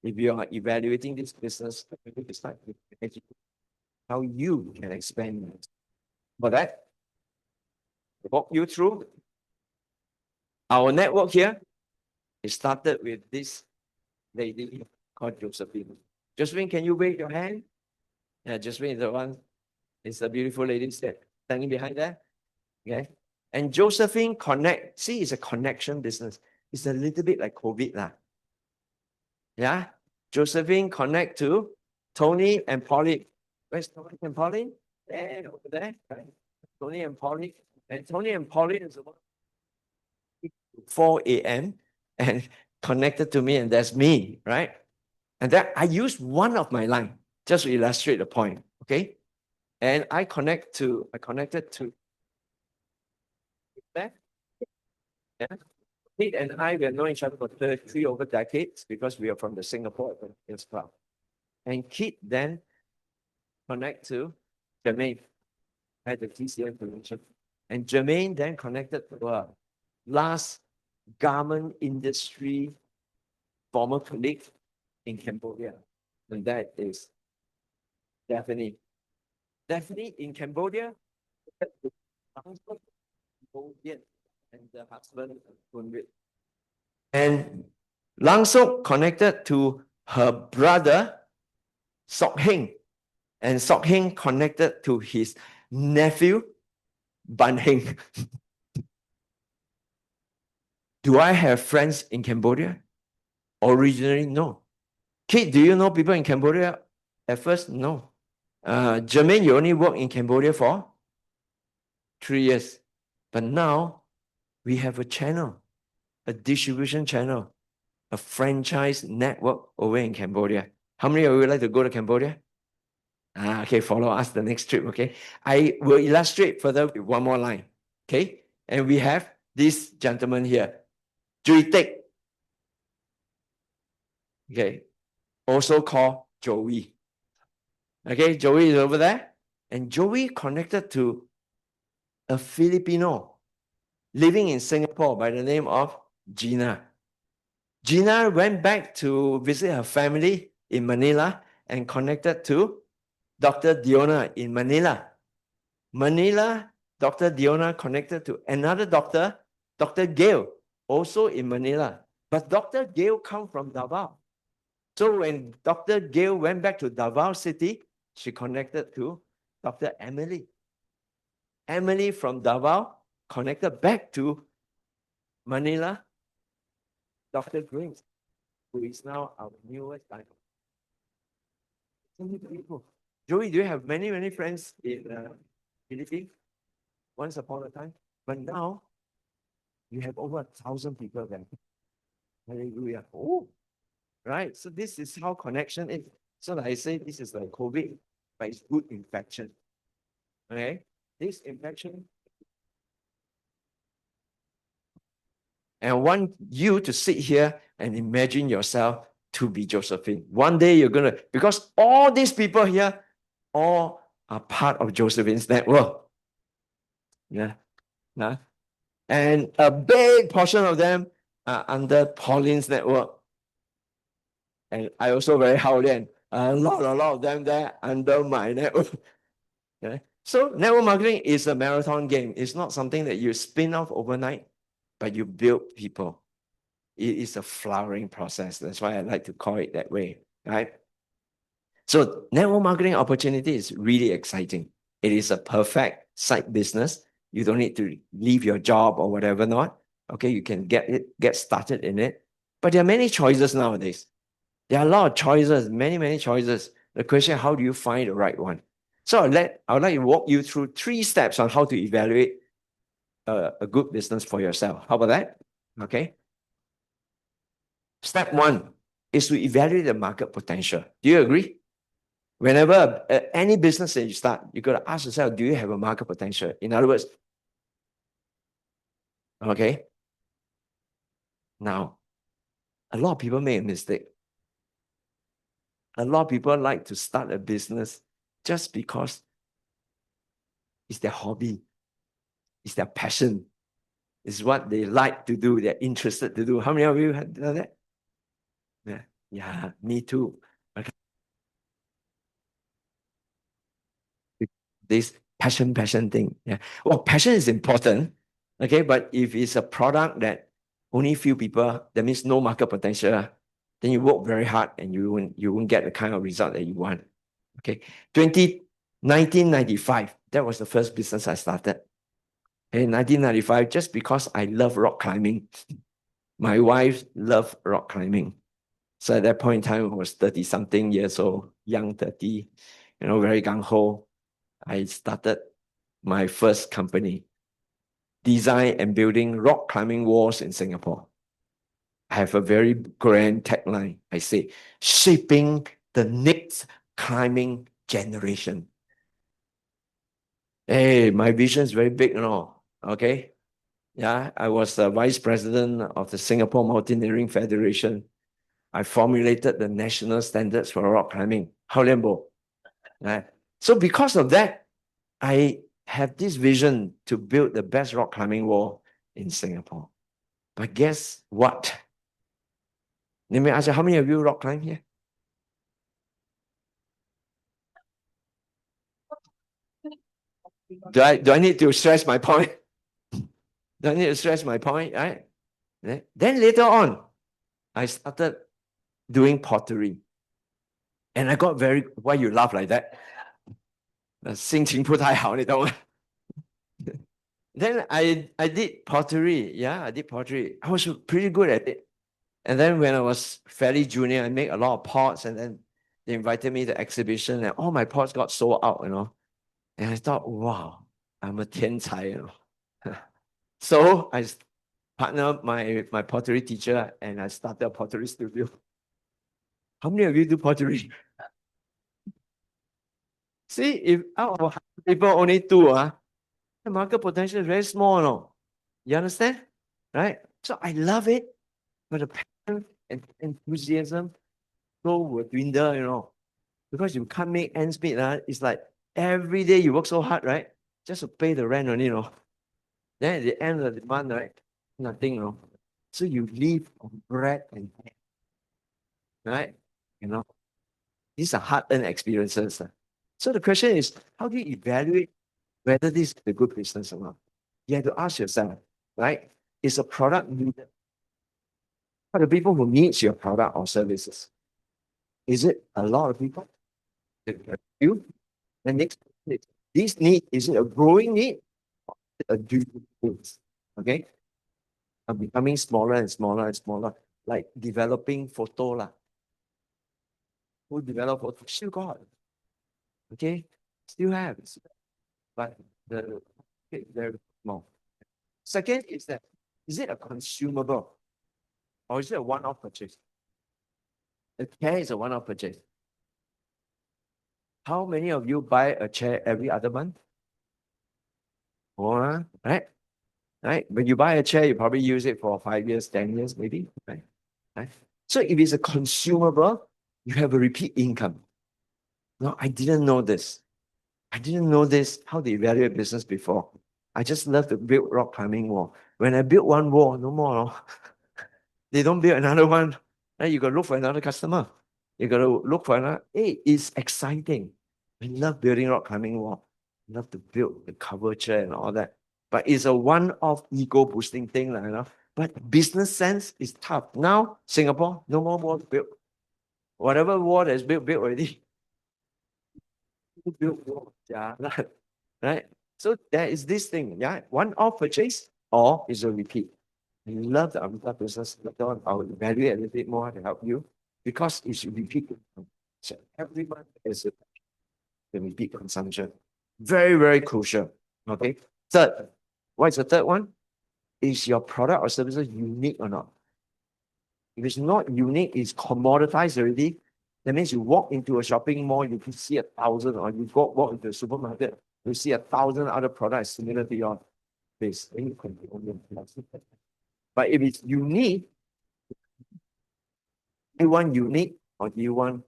if you are evaluating this business, how you can expand it. For that, I'll walk you through our network here. It started with this lady called Josephine. Josephine, can you wave your hand? Yeah, Josephine is the one. It's a beautiful lady standing behind there. Okay. And Josephine connect. See, it's a connection business. It's a little bit like COVID lah. Yeah. Josephine connect to Tony and Polly. Where's Tony and Polly? There, over there. Right. Tony and Polly. And Tony and Polly is about 4 a.m. and connected to me, and that's me, right? And that I use one of my line just to illustrate the point. Okay. And I connected to that. Yeah. Pete and I, we have known each other for 33 over decades because we are from the Singapore as well. And Kit then connect to Jermaine at the TCM convention. And Jermaine then connected to a last garment industry former colleague in Cambodia. And that is Daphne. Daphne in Cambodia, Cambodian, and the husband Kunrit. And Lang Sok connected to her brother Sok Heng, and Sok Heng connected to his nephew Ban Heng. Do I have friends in Cambodia? Originally, no. Kate, do you know people in Cambodia? At first, no. Jermaine, you only work in Cambodia for 3 years. But now we have a channel, a distribution channel, a franchise network over in Cambodia. How many of you would like to go to Cambodia? Okay, follow us the next trip, okay? I will illustrate further with one more line, okay? And we have this gentleman here, Jui Tek, okay, also called Joey. Okay, Joey is over there. And Joey connected to a Filipino living in Singapore by the name of Gina. Gina went back to visit her family in Manila and connected to Dr. Diona in Manila. Manila, Dr. Diona connected to another doctor, Dr. Gail, also in Manila. But Dr. Gail come from Davao. So when Dr. Gail went back to Davao City, she connected to Dr. Emily. Emily from Davao connected back to Manila, Dr. Green, who is now our newest diamond. So many people. Joey, do you have many, many friends in Philippines? Once upon a time. But now, you have over 1,000 people there. Hallelujah. Oh, right. So this is how connection is. So like I say, this is like COVID, but it's good infection. Okay? This infection. And I want you to sit here and imagine yourself to be Josephine. One day you're going to, because all these people here, all are part of Josephine's network. Yeah. Yeah. And a big portion of them are under Pauline's network. And I also very Haolian. A lot of them there under my network. Okay? So network marketing is a marathon game. It's not something that you spin off overnight, but you build people. It is a flowering process. That's why I like to call it that way, right? So network marketing opportunity is really exciting. It is a perfect side business. You don't need to leave your job or whatever not. Okay, you can get started in it. But there are many choices nowadays. There are a lot of choices, many choices. The question, how do you find the right one? So I would like to walk you through 3 steps on how to evaluate a good business for yourself. How about that? Okay. Step 1 is to evaluate the market potential. Do you agree? Whenever any business that you start, you got to ask yourself, do you have a market potential? In other words, okay. Now, a lot of people make a mistake. A lot of people like to start a business just because it's their hobby, it's their passion, it's what they like to do, they're interested to do. How many of you have done that? Yeah, me too. Okay. This passion thing. Yeah. Well, passion is important. Okay, but if it's a product that only few people, that means no market potential, then you work very hard and you won't get the kind of result that you want. Okay. 1995, that was the first business I started. In 1995, just because I love rock climbing. My wife loved rock climbing. So at that point in time, I was 30-something years old, young 30, very gung-ho. I started my first company, design and building rock climbing walls in Singapore. I have a very grand tagline. I say, shaping the next climbing generation. Hey, my vision is very big, okay? Yeah, I was the vice president of the Singapore Mountaineering Federation. I formulated the national standards for rock climbing, Howlianbo. Right? So because of that, I have this vision to build the best rock climbing wall in Singapore. But guess what? Let me ask you, how many of you rock climb here? Do I need to stress my point? Do I need to stress my point? Right? Then later on, I started doing pottery. And I got very, why you laugh like that? 心情不太好，你懂吗？ Then I did pottery. Yeah, I did pottery. I was pretty good at it. And then when I was fairly junior, I made a lot of pots, and then they invited me to exhibition, and all my pots got sold out, you know. And I thought, wow, I'm a 天才, you know. So I partnered my pottery teacher, and I started a pottery studio. How many of you do pottery? See, if out of 100 people, only 2, the market potential is very small, no? You understand? Right? So I love it, but the passion and enthusiasm will dwindle, you know, because you can't make ends meet. It's like every day you work so hard, right? Just to pay the rent only, you know. Then at the end of the month, right? Nothing, you know. So you live on bread and bread, right? You know, these are hard-earned experiences. So the question is, how do you evaluate whether this is a good business or not? You have to ask yourself, right? Is a product needed? Are the people who needs your product or services? Is it a lot of people? You? The next, this need, is it a growing need? A due need? Okay? I'm becoming smaller and smaller and smaller, like developing photo lah. Who develop photo? Still got. Okay? Still have. But the very small. Second is that, is it a consumable? Or is it a one-off purchase? A chair is a one-off purchase. How many of you buy a chair every other month? Or, right? Right? When you buy a chair, you probably use it for 5 years, 10 years, maybe. Right? Right? So if it's a consumable, you have a repeat income. No, I didn't know this. I didn't know this, how they evaluate business before. I just love to build rock climbing wall. When I build one wall, no more. They don't build another one. Right? You got to look for another customer. You got to look for another. Hey, it's exciting. I love building rock climbing wall. I love to build the curvature and all that. But it's a one-off ego boosting thing, you know. But business sense is tough. Now, Singapore, no more wall built. Whatever wall that's built already. Built wall. Yeah, right. So there is this thing, yeah. One-off purchase or is a repeat. I love the Avita business. Later on, I'll evaluate a little bit more to help you because it's repeat. So every month is the repeat consumption. Very, very crucial. Okay. Third, what is the third one? Is your product or services unique or not? If it's not unique, it's commoditized already. That means you walk into a shopping mall, you can see 1,000, or you walk into a supermarket, you see 1,000 other products similar to your base. Then you can only. But if it's unique, do you want unique or do you want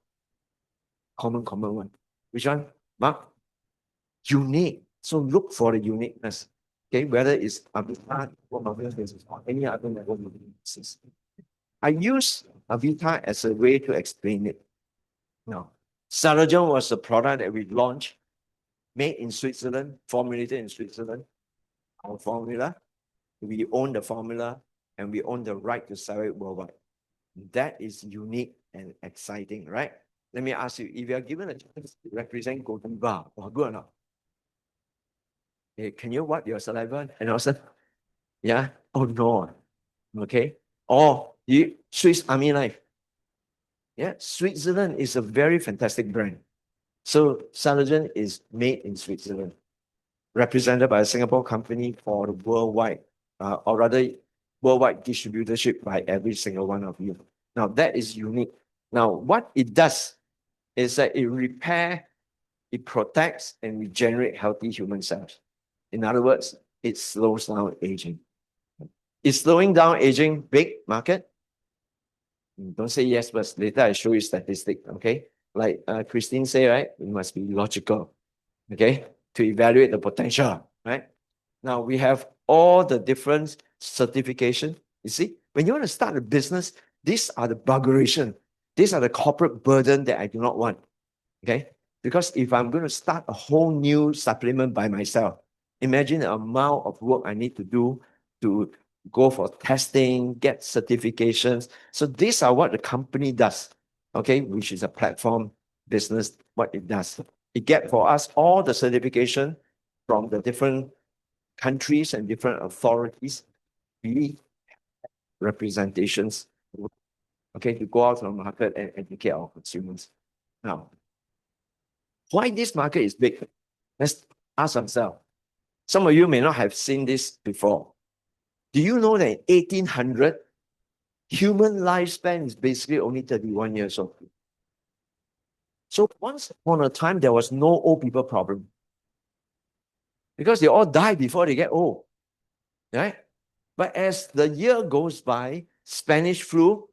common one? Which one? Mark? Unique. So look for the uniqueness. Okay, whether it's Avita or any other level business. I use Avita as a way to explain it. Now, Sarajon was a product that we launched, made in Switzerland, formulated in Switzerland. Our formula, we own the formula and we own the right to sell it worldwide. That is unique and exciting, right? Let me ask you, if you are given a chance to represent Godiva, good or not? Hey, can you wipe your saliva and also? Yeah? Oh no. Okay. Or you Swiss Army knife. Yeah, Switzerland is a very fantastic brand. So Sarajon is made in Switzerland, represented by a Singapore company for the worldwide, or rather worldwide distributorship by every single one of you. Now that is unique. Now what it does is that it repairs, it protects and regenerates healthy human cells. In other words, it slows down aging. Is slowing down aging big market? Don't say yes first. Later I show you statistic, okay? Like Christine say, right? We must be logical, okay? To evaluate the potential, right? Now we have all the different certification. You see, when you want to start a business, these are the buggeration. These are the corporate burden that I do not want, okay? Because if I'm going to start a whole new supplement by myself, imagine the amount of work I need to do to go for testing, get certifications. So these are what the company does, okay, which is a platform business, what it does. It get for us all the certification from the different countries and different authorities, we representations, okay, to go out to the market and educate our consumers. Now, why this market is big? Let's ask ourselves. Some of you may not have seen this before. Do you know that in 1800, human lifespan is basically only 31 years old? So once upon a time, there was no old people problem because they all die before they get old, right? But as the year goes by, Spanish flu,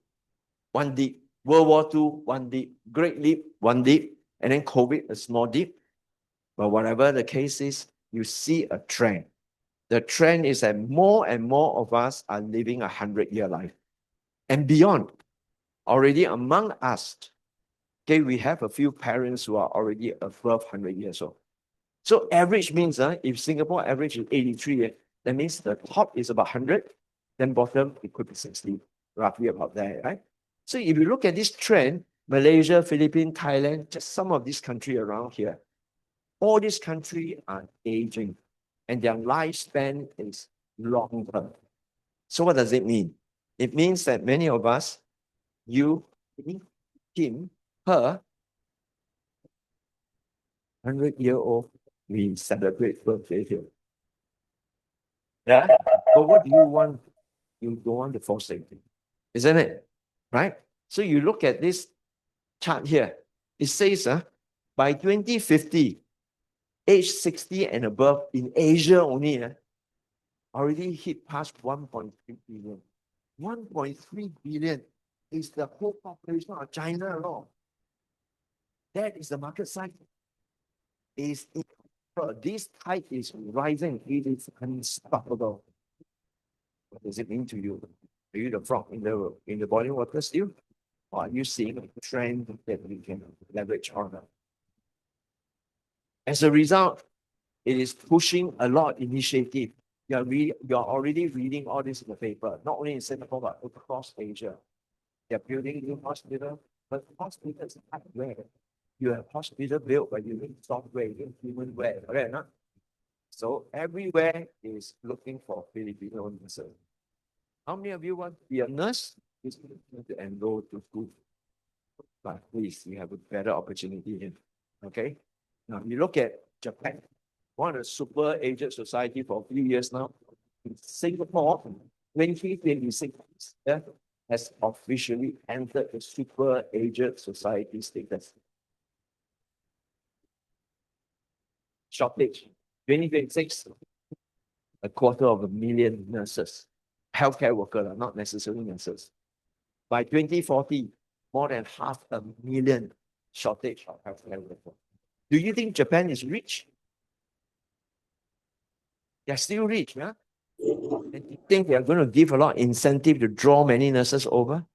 one dip, World War II, one dip, Great Leap, one dip, and then COVID, a small dip. But whatever the case is, you see a trend. The trend is that more and more of us are living 100-year life and beyond. Already among us, okay, we have a few parents who are already above 100 years old. So average means if Singapore average is 83, that means the top is about 100, then bottom it could be 60, roughly about there, right? So if you look at this trend, Malaysia, Philippines, Thailand, just some of these countries around here, all these countries are aging and their lifespan is longer. So what does it mean? It means that many of us, you, me, him, her, 100-year-old, we celebrate birthday here. Yeah. But what do you want? You don't want to forsake it, isn't it? Right? So you look at this chart here. It says by 2050, age 60 and above in Asia only already hit past 1.3 billion. 1.3 billion is the whole population of China alone. That is the market size. This tide is rising. It is unstoppable. What does it mean to you? Are you the frog in the boiling water still? Or are you seeing a trend that we can leverage on? As a result, it is pushing a lot of initiative. You're already reading all this in the paper, not only in Singapore, but across Asia. They're building new hospitals, but hospitals are where you have hospital built, but you need software, you need human wear, right? Not? So everywhere is looking for Filipino nurses. How many of you want to be a nurse? Please to enroll to school. But please, you have a better opportunity here. Okay? Now you look at Japan, one of the super aged society for a few years now. In Singapore, 2026 has officially entered the super aged society status. Shortage. 2026, 250,000 nurses, healthcare workers, not necessarily nurses. By 2040, more than 500,000 shortage of healthcare workers. Do you think Japan is rich? They're still rich, yeah? And you think they're going to give a lot of incentive to draw many nurses over?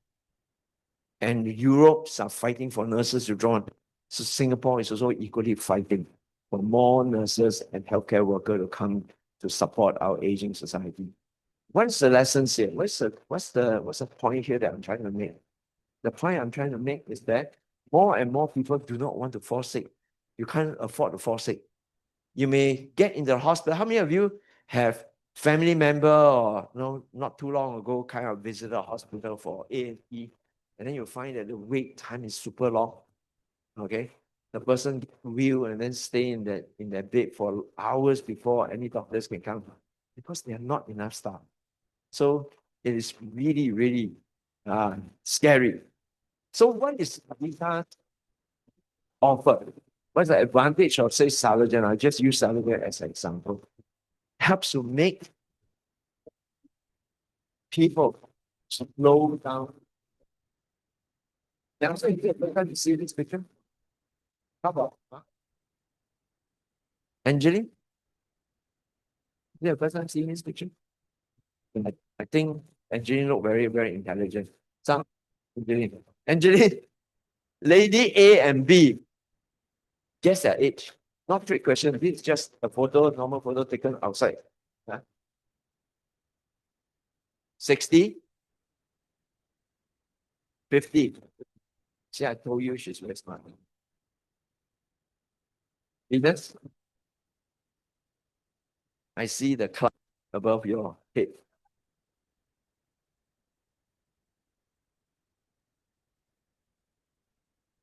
And Europe's are fighting for nurses to draw. So Singapore is also equally fighting for more nurses and healthcare workers to come to support our aging society. What's the lessons here? What's the point here that I'm trying to make? The point I'm trying to make is that more and more people do not want to forsake. You can't afford to forsake. You may get in the hospital. How many of you have family member or not too long ago kind of visited a hospital for A&E, and then you find that the wait time is super long. Okay, the person will and then stay in that bed for hours before any doctors can come because there are not enough staff. So it is really, really scary. So what is Avita offered? What's the advantage of, say, Salogen? I'll just use Salogen as an example. Helps to make people slow down Now, so you can see this picture. How about Angeline? Is there a person seeing this picture? I think Angeline look very, very intelligent. Some Angeline, lady A and B, guess their age. Not trick question. This is just a photo, normal photo taken outside. Huh? 60? 50? See, I told you she's very smart. Venus? I see the cloud above your head.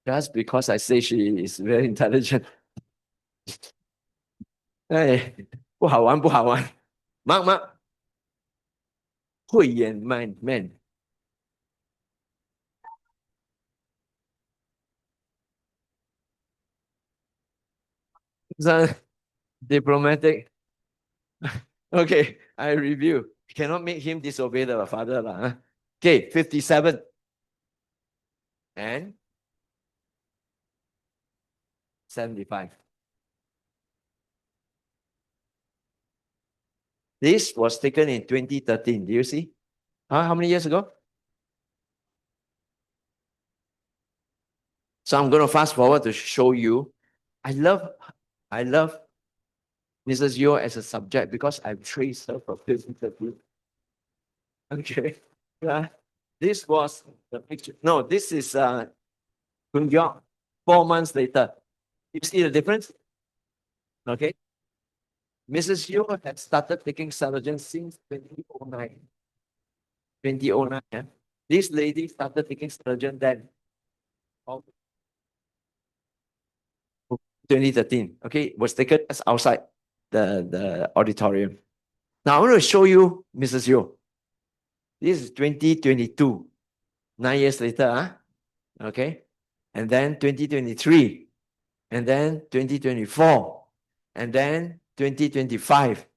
Just because I say she is very intelligent. 哎，不好玩，不好玩。Mark，慧眼 man。Diplomatic. Okay, I review. Cannot make him disobey the father lah. Huh? Okay, 57. And 75. This was taken in 2013. Do you see? How many years ago? So I'm going to fast forward to show you. I love Mrs. Yeo as a subject because I've traced her from 2013. Okay. This was the picture. No, this is Kun Gyeok 4 months later. You see the difference? Okay. Mrs. Yeo had started taking Salogen since 2009. 2009. Yeah? This lady started taking Salogen then. 2013. Okay, was taken as outside the auditorium. Now I want to show you Mrs. Yeo. This is 2022. 9 years later, huh? Okay. And then 2023. And then 2024. And then 2025.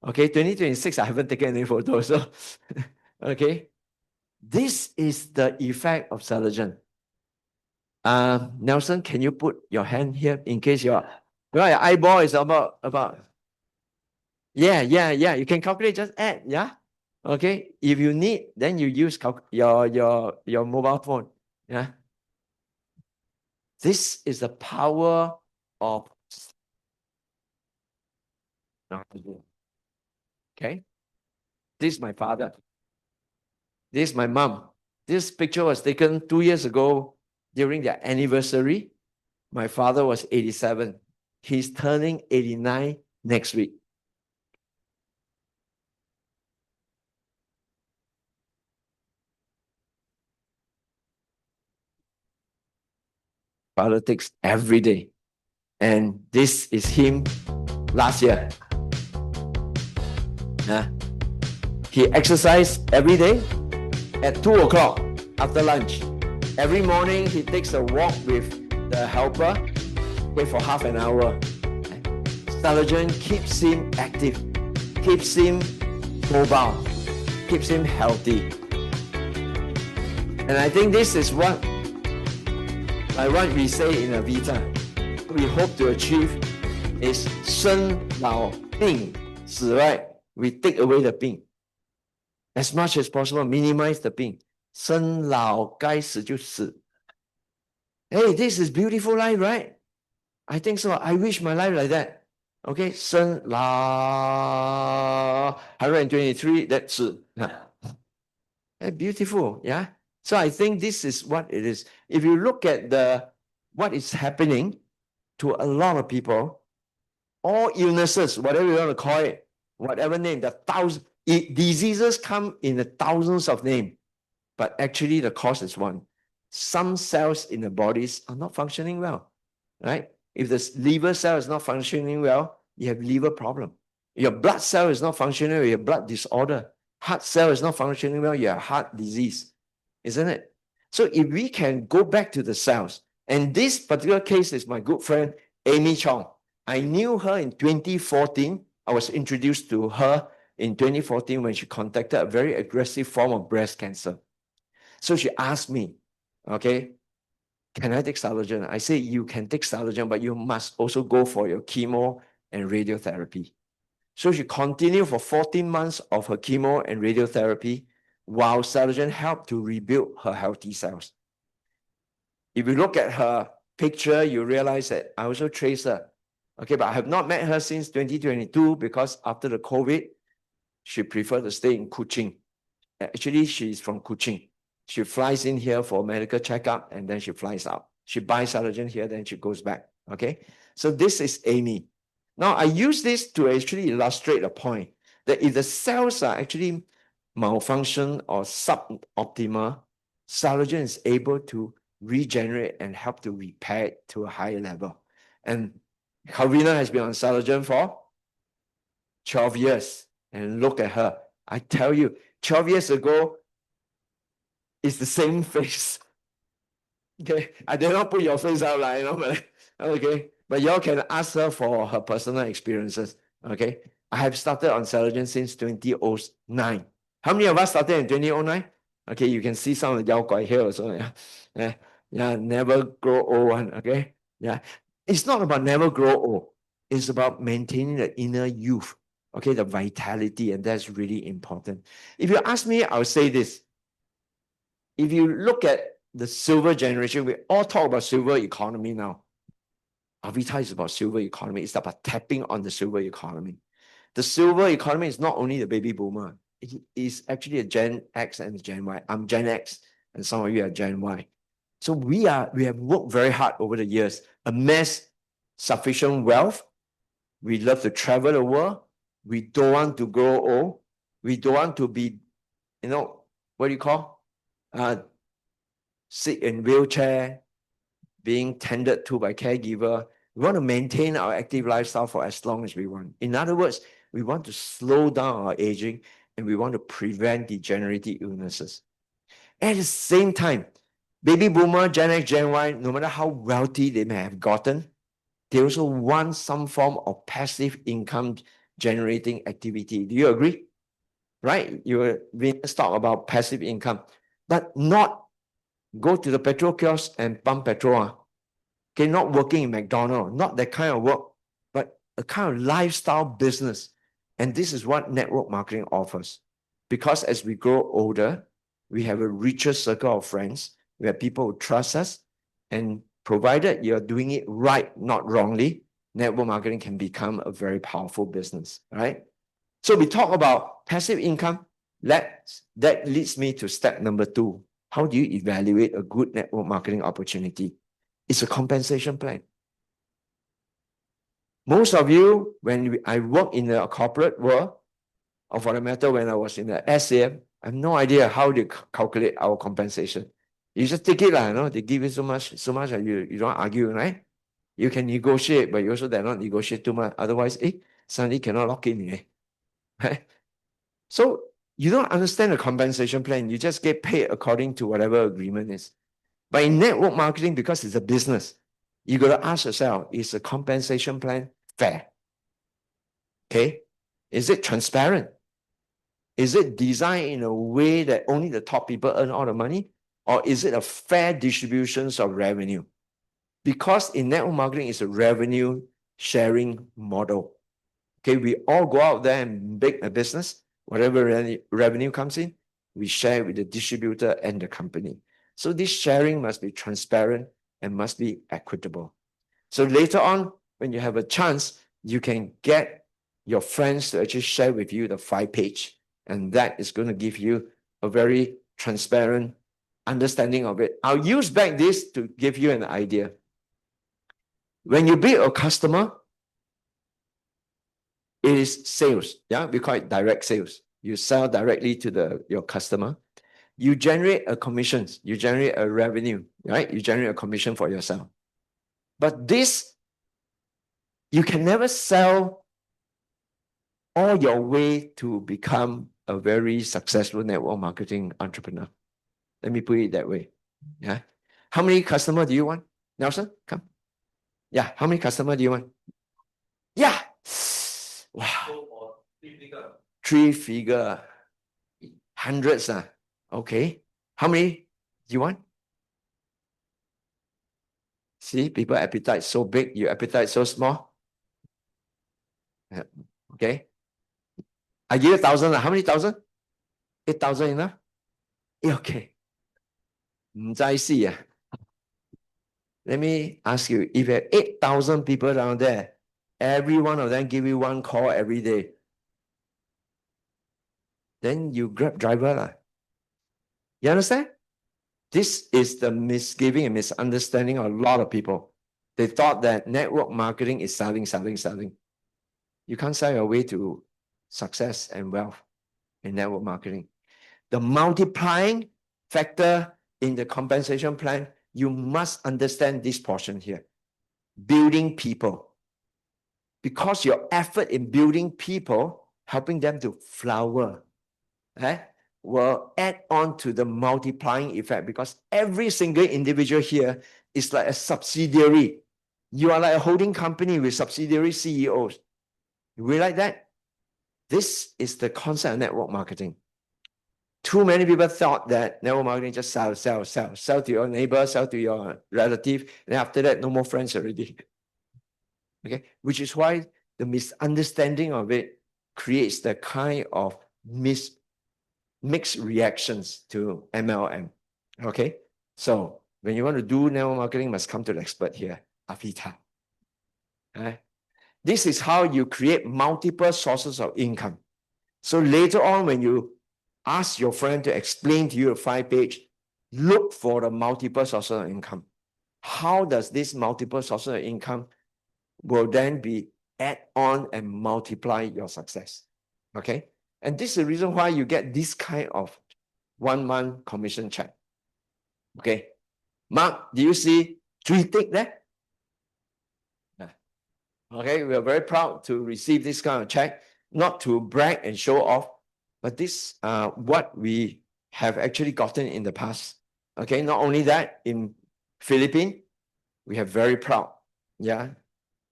Okay, 2026, I haven't taken any photos. So, okay. This is the effect of Salogen. Nelson, can you put your hand here in case your eyeball is about. Yeah. You can calculate, just add, yeah. Okay. If you need, then you use your mobile phone. Yeah. This is the power of. Okay. This is my father. This is my mom. This picture was taken 2 years ago during their anniversary. My father was 87. He's turning 89 next week. Father takes every day. And this is him last year. He exercised every day at 2 o'clock after lunch. Every morning he takes a walk with the helper, wait for half an hour. Salogen keeps him active, keeps him mobile, keeps him healthy. And I think this is what we say in Avita, we hope to achieve is 生老病死, right? We take away the 病. As much as possible, minimize the 病. 生老该死就死. Hey, this is beautiful life, right? I think so. I wish my life like that. Okay, 生老 123, that's it. Hey, beautiful, yeah? So I think this is what it is. If you look at what is happening to a lot of people, all illnesses, whatever you want to call it, whatever name, diseases come in the thousands of names, but actually the cause is one. Some cells in the bodies are not functioning well, right? If the liver cell is not functioning well, you have liver problem. Your blood cell is not functioning well, you have blood disorder. Heart cell is not functioning well, you have heart disease, isn't it? So if we can go back to the cells, and this particular case is my good friend, Amy Chong. I knew her in 2014. I was introduced to her in 2014 when she contacted a very aggressive form of breast cancer. So she asked me, okay, can I take Salogen? I say, you can take Salogen, but you must also go for your chemo and radiotherapy. So she continued for 14 months of her chemo and radiotherapy while Salogen helped to rebuild her healthy cells. If you look at her picture, you realize that I also trace her. Okay, but I have not met her since 2022 because after the COVID, she preferred to stay in Kuching. Actually, she's from Kuching. She flies in here for medical checkup and then she flies out. She buys Salogen here, then she goes back. Okay, so this is Amy. Now, I use this to actually illustrate a point that if the cells are actually malfunction or suboptimal, Salogen is able to regenerate and help to repair it to a higher level. And Calvina has been on Salogen for 12 years. And look at her. I tell you, 12 years ago, it's the same face. Okay, I did not put your face out, like, you know, but okay. But y'all can ask her for her personal experiences. Okay, I have started on Salogen since 2009. How many of us started in 2009? Okay, you can see some of the Yao Guai here also. Yeah, never grow old one. Okay, yeah, it's not about never grow old. It's about maintaining the inner youth. Okay, the vitality, and that's really important. If you ask me, I'll say this. If you look at the silver generation, we all talk about silver economy now. Avita is about silver economy. It's about tapping on the silver economy. The silver economy is not only the baby boomer. It is actually a Gen X and Gen Y. I'm Gen X, and some of you are Gen Y. So we have worked very hard over the years, amassed sufficient wealth. We love to travel the world. We don't want to grow old. We don't want to be, what do you call? Sit in wheelchair, being tended to by caregiver. We want to maintain our active lifestyle for as long as we want. In other words, we want to slow down our aging and we want to prevent degenerative illnesses. At the same time, baby boomer, Gen X, Gen Y, no matter how wealthy they may have gotten, they also want some form of passive income generating activity. Do you agree? Right? Let's talk about passive income, but not go to the petrol kiosk and pump petrol. Okay, not working in McDonald's, not that kind of work, but a kind of lifestyle business. And this is what network marketing offers. Because as we grow older, we have a richer circle of friends. We have people who trust us. And provided you're doing it right, not wrongly, network marketing can become a very powerful business, right? So we talk about passive income. That leads me to step number 2. How do you evaluate a good network marketing opportunity? It's a compensation plan. Most of you, when I work in the corporate world, or for the matter, when I was in the SAM, I have no idea how they calculate our compensation. You just take it, they give you so much that you don't argue, right? You can negotiate, but you also dare not negotiate too much. Otherwise, suddenly cannot lock in. Right? So you don't understand the compensation plan. You just get paid according to whatever agreement is. But in network marketing, because it's a business, you got to ask yourself, is the compensation plan fair? Okay? Is it transparent? Is it designed in a way that only the top people earn all the money? Or is it a fair distribution of revenue? Because in network marketing, it's a revenue sharing model. Okay, we all go out there and make a business. Whatever revenue comes in, we share with the distributor and the company. So this sharing must be transparent and must be equitable. So later on, when you have a chance, you can get your friends to actually share with you the 5-page. And that is going to give you a very transparent understanding of it. I'll use back this to give you an idea. When you build a customer, it is sales. Yeah, we call it direct sales. You sell directly to your customer. You generate a commission. You generate a revenue, right? You generate a commission for yourself. But this, you can never sell all your way to become a very successful network marketing entrepreneur. Let me put it that way. Yeah. How many customers do you want? Nelson, come. Yeah. How many customers do you want? Yeah. Wow. 3-figure. Hundreds. Okay. How many do you want? See, people appetite so big, your appetite so small. Yeah. Okay. I give you 1,000. How many thousand? 8,000 enough? Okay. Let me ask you, if you have 8,000 people down there, every one of them give you one call every day, then you grab driver lah. You understand? This is the misgiving and misunderstanding of a lot of people. They thought that network marketing is selling. You can't sell your way to success and wealth in network marketing. The multiplying factor in the compensation plan, you must understand this portion here. Building people. Because your effort in building people, helping them to flower, will add on to the multiplying effect, because every single individual here is like a subsidiary. You are like a holding company with subsidiary CEOs. You realize that? This is the concept of network marketing. Too many people thought that network marketing just sell to your neighbor, sell to your relative, and after that, no more friends already. Okay, which is why the misunderstanding of it creates the kind of mixed reactions to MLM. Okay, so when you want to do network marketing, you must come to the expert here, Avita. This is how you create multiple sources of income. So later on, when you ask your friend to explain to you a 5-page, look for the multiple sources of income. How does this multiple sources of income will then be add on and multiply your success? Okay, and this is the reason why you get this kind of 1-month commission check. Okay, Mark, do you see 3 tick there? Okay, we are very proud to receive this kind of check, not to brag and show off, but this what we have actually gotten in the past. Okay, not only that, in Philippines, we have very proud,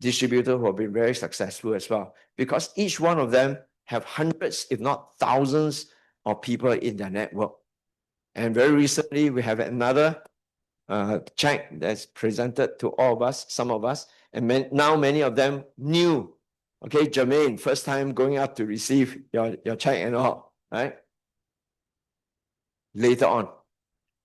distributors who have been very successful as well, because each one of them have hundreds, if not thousands, of people in their network. And very recently, we have another check that's presented to all of us, some of us, and now many of them new. Okay, Jermaine, first time going out to receive your check and all, right? Later on,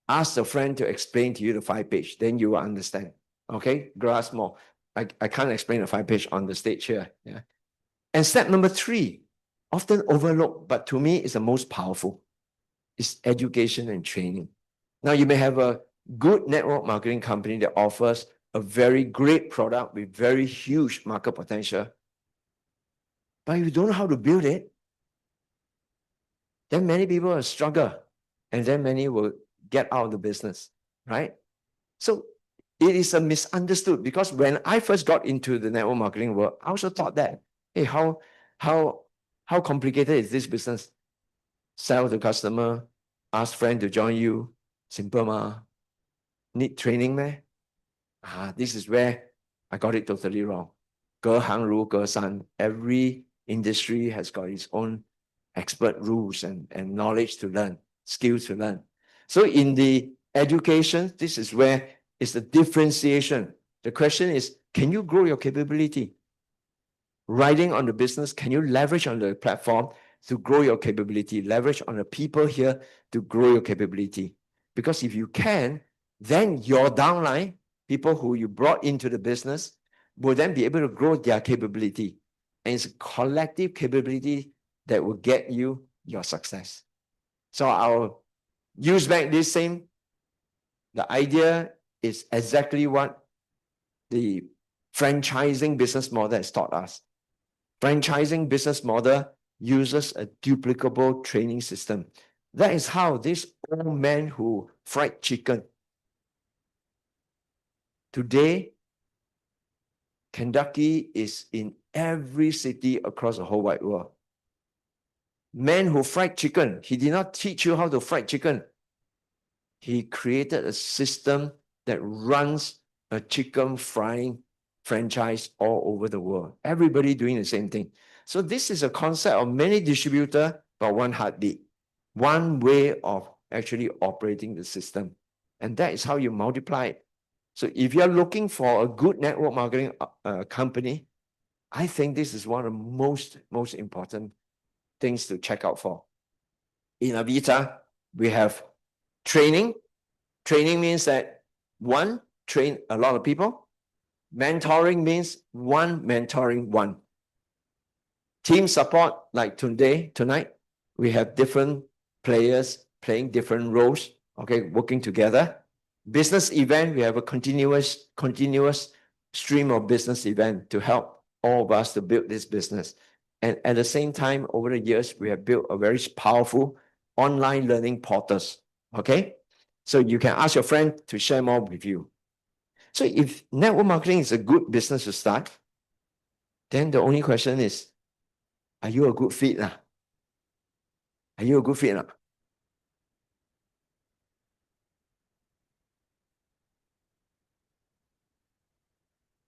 ask a friend to explain to you the 5-page, then you will understand. Okay, grasp more. I can't explain the 5-page on the stage here. Yeah. And step number 3, often overlooked, but to me is the most powerful, is education and training. Now, you may have a good network marketing company that offers a very great product with very huge market potential, but if you don't know how to build it, then many people will struggle, and then many will get out of the business, right? So it is a misunderstood, because when I first got into the network marketing world, I also thought that, hey, how complicated is this business? Sell to customer, ask friend to join you, simple ma. Need training meh? This is where I got it totally wrong. 隔行如隔山. Every industry has got its own expert rules and knowledge to learn, skills to learn. So in the education, this is where it's the differentiation. The question is, can you grow your capability? Riding on the business, can you leverage on the platform to grow your capability? Leverage on the people here to grow your capability. Because if you can, then your downline, people who you brought into the business, will then be able to grow their capability. And it's a collective capability that will get you your success. So I'll use back this same. The idea is exactly what the franchising business model has taught us. Franchising business model uses a duplicable training system. That is how this old man who fried chicken. Today, Kentucky is in every city across the whole wide world. Man who fried chicken, he did not teach you how to fry chicken. He created a system that runs a chicken frying franchise all over the world. Everybody doing the same thing. So this is a concept of many distributors, but one heartbeat. One way of actually operating the system. And that is how you multiply it. So if you're looking for a good network marketing company, I think this is one of the most important things to check out for. In Avita, we have training. Training means that one, train a lot of people. Mentoring means one mentoring one. Team support, like tonight, we have different players playing different roles, okay, working together. Business event, we have a continuous stream of business event to help all of us to build this business. And at the same time, over the years, we have built a very powerful online learning portals, okay? So you can ask your friend to share more with you. So if network marketing is a good business to start, then the only question is, are you a good fit? Are you a good fit?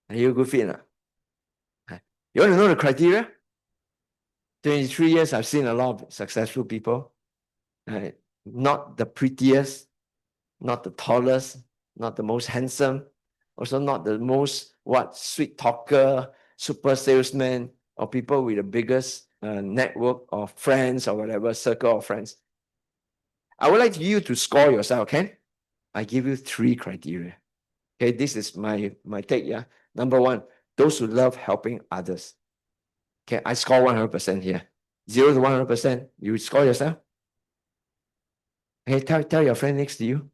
Are you a good fit? You want to know the criteria? 23 years, I've seen a lot of successful people. Not the prettiest, not the tallest, not the most handsome, also not the most sweet talker, super salesman, or people with the biggest network of friends or whatever, circle of friends. I would like you to score yourself, okay? I give you 3 criteria. Okay, this is my take, yeah. Number 1, those who love helping others. Okay, I score 100% here. 0 to 100%, you score yourself. Okay, tell your friend next to you.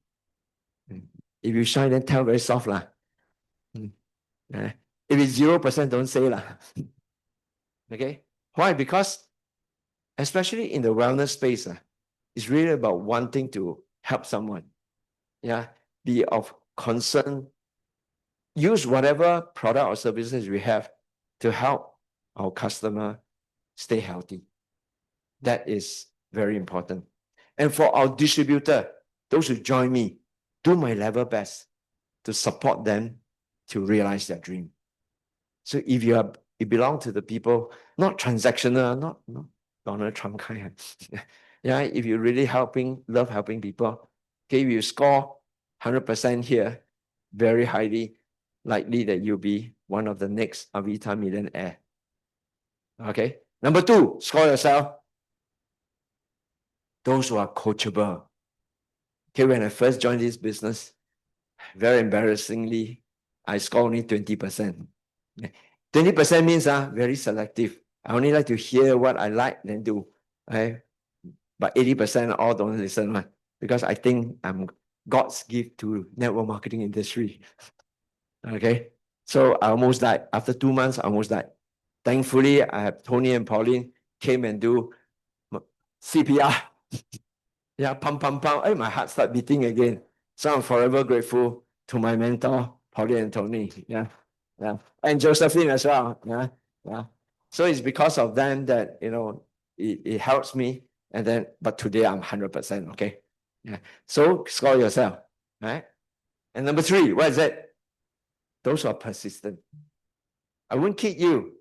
If you shy, then tell very soft lah. If it's 0%, don't say lah. Okay, why? Because especially in the wellness space, it's really about wanting to help someone. Yeah, be of concern. Use whatever product or services we have to help our customer stay healthy. That is very important. And for our distributor, those who join me, do my level best to support them to realize their dream. So if you belong to the people, not transactional, not Donald Trump kind. Yeah, if you really love helping people, okay, if you score 100% here, very highly likely that you'll be one of the next Avita millionaire. Okay. Number 2, score yourself. Those who are coachable. Okay, when I first joined this business, very embarrassingly, I score only 20%. 20% means very selective. I only like to hear what I like, then do. Okay? But 80% all don't listen, because I think I'm God's gift to network marketing industry. Okay, so I almost died. After 2 months, I almost died. Thankfully, I have Tony and Pauline came and do CPR. Yeah, pump. Hey, my heart started beating again. So I'm forever grateful to my mentor, Pauline and Tony. Yeah. And Josephine as well. Yeah. So it's because of them that, it helps me. But today I'm 100%, okay? Yeah. So score yourself, right? And number 3, what is it? Those who are persistent. I won't kid you.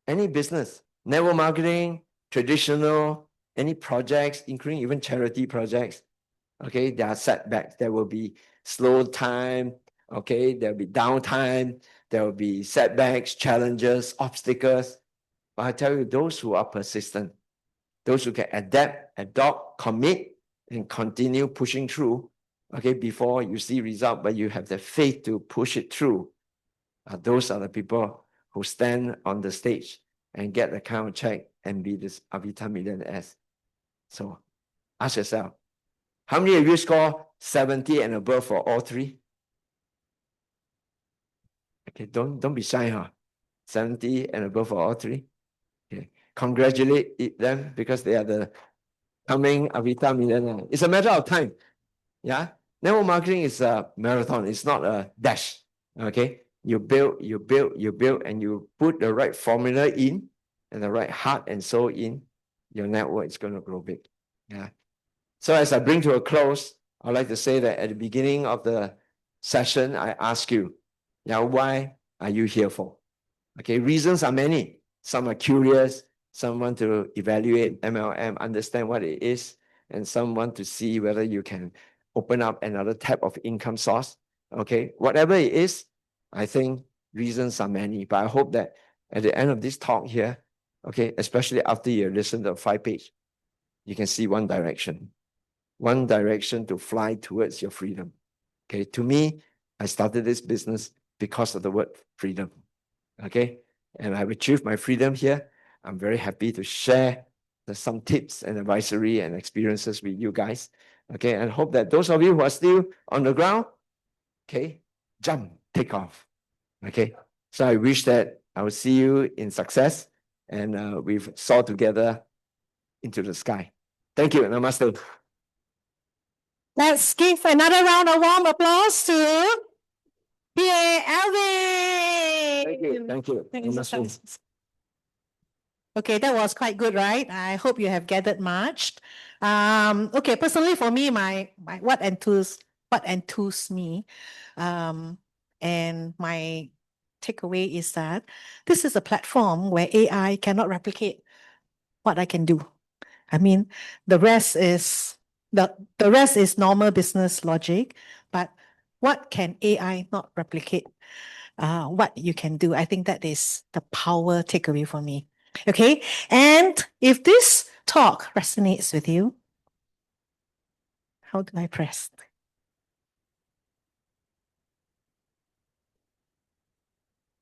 Any business, network marketing, traditional, any projects, including even charity projects, okay, there are setbacks. There will be slow time, okay, there'll be downtime, there will be setbacks, challenges, obstacles. But I tell you, those who are persistent, those who can adapt, adopt, commit, and continue pushing through, okay, before you see result, but you have the faith to push it through. Those are the people who stand on the stage and get the kind of check and be this Avita millionaires. So ask yourself, how many of you score 70 and above for all 3? Okay, don't be shy, 70 and above for all 3. Okay, congratulate them because they are the coming Avita millionaire. It's a matter of time. Yeah, network marketing is a marathon. It's not a dash. Okay, you build, and you put the right formula in and the right heart and soul in, your network is going to grow big. Yeah. So as I bring to a close, I'd like to say that at the beginning of the session, I ask you, why are you here for? Okay, reasons are many. Some are curious, some want to evaluate MLM, understand what it is, and some want to see whether you can open up another type of income source. Okay, whatever it is, I think reasons are many, but I hope that at the end of this talk here, okay, especially after you listen to the 5-page, you can see one direction to fly towards your freedom. Okay, to me, I started this business because of the word freedom. Okay, and I've achieved my freedom here. I'm very happy to share some tips and advisory and experiences with you guys. Okay, and hope that those of you who are still on the ground, okay, jump, take off. Okay, so I wish that I will see you in success and we've soared together into the sky. Thank you. Namaste. Let's give another round of warm applause to PA Alvin. Thank you. Thank you. Namaste. Okay, that was quite good, right? I hope you have gathered much. Okay, personally for me, my what enthused me, and my takeaway is that this is a platform where AI cannot replicate what I can do. I mean, the rest is normal business logic, but what can AI not replicate? What you can do. I think that is the power takeaway for me. Okay, and if this talk resonates with you, how do I press?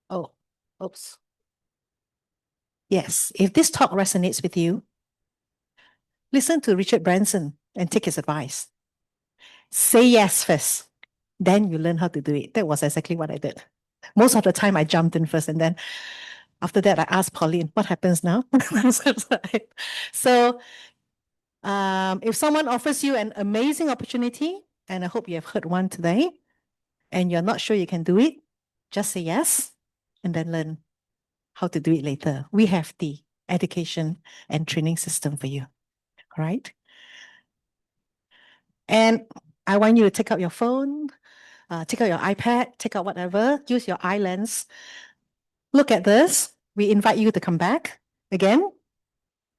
Oh, oops. Yes, if this talk resonates with you, listen to Richard Branson and take his advice. Say yes first, then you learn how to do it. That was exactly what I did. Most of the time, I jumped in first, and then after that, I asked Pauline, what happens now? So, if someone offers you an amazing opportunity, and I hope you have heard one today, and you're not sure you can do it, just say yes and then learn how to do it later. We have the education and training system for you. All right. And I want you to take out your phone, take out your iPad, take out whatever, use your eye lens. Look at this. We invite you to come back again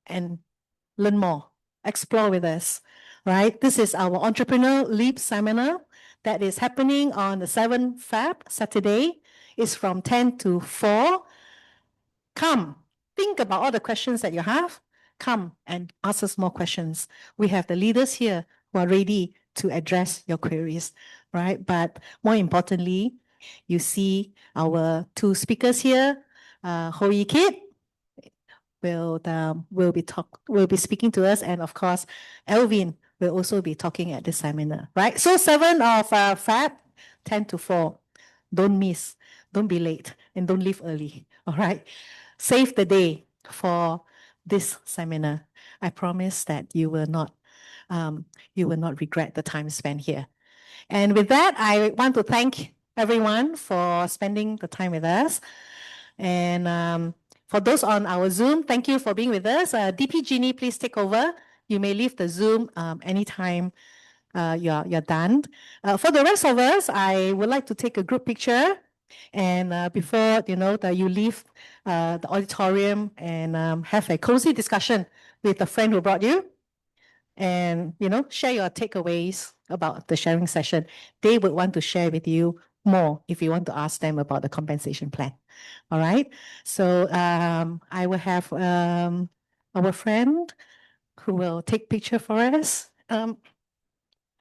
and learn more, explore with us, right? This is our Entrepreneur Leap seminar that is happening on the 7th Feb, Saturday. It's from 10 to 4. Come, think about all the questions that you have. Come and ask us more questions. We have the leaders here who are ready to address your queries, right? But more importantly, you see our two speakers here, Ho Yi Kit will be speaking to us, and of course, Alvin will also be talking at this seminar, right? So 7 of Feb, 10 to 4. Don't miss, don't be late, and don't leave early. All right, save the day for this seminar. I promise that you will not regret the time spent here. And with that, I want to thank everyone for spending the time with us. And for those on our Zoom, thank you for being with us. DP Jeannie, please take over. You may leave the Zoom anytime you're done. For the rest of us, I would like to take a group picture. And before you leave the auditorium and have a cozy discussion with the friend who brought you, and share your takeaways about the sharing session. They would want to share with you more if you want to ask them about the compensation plan. All right. So I will have our friend who will take picture for us.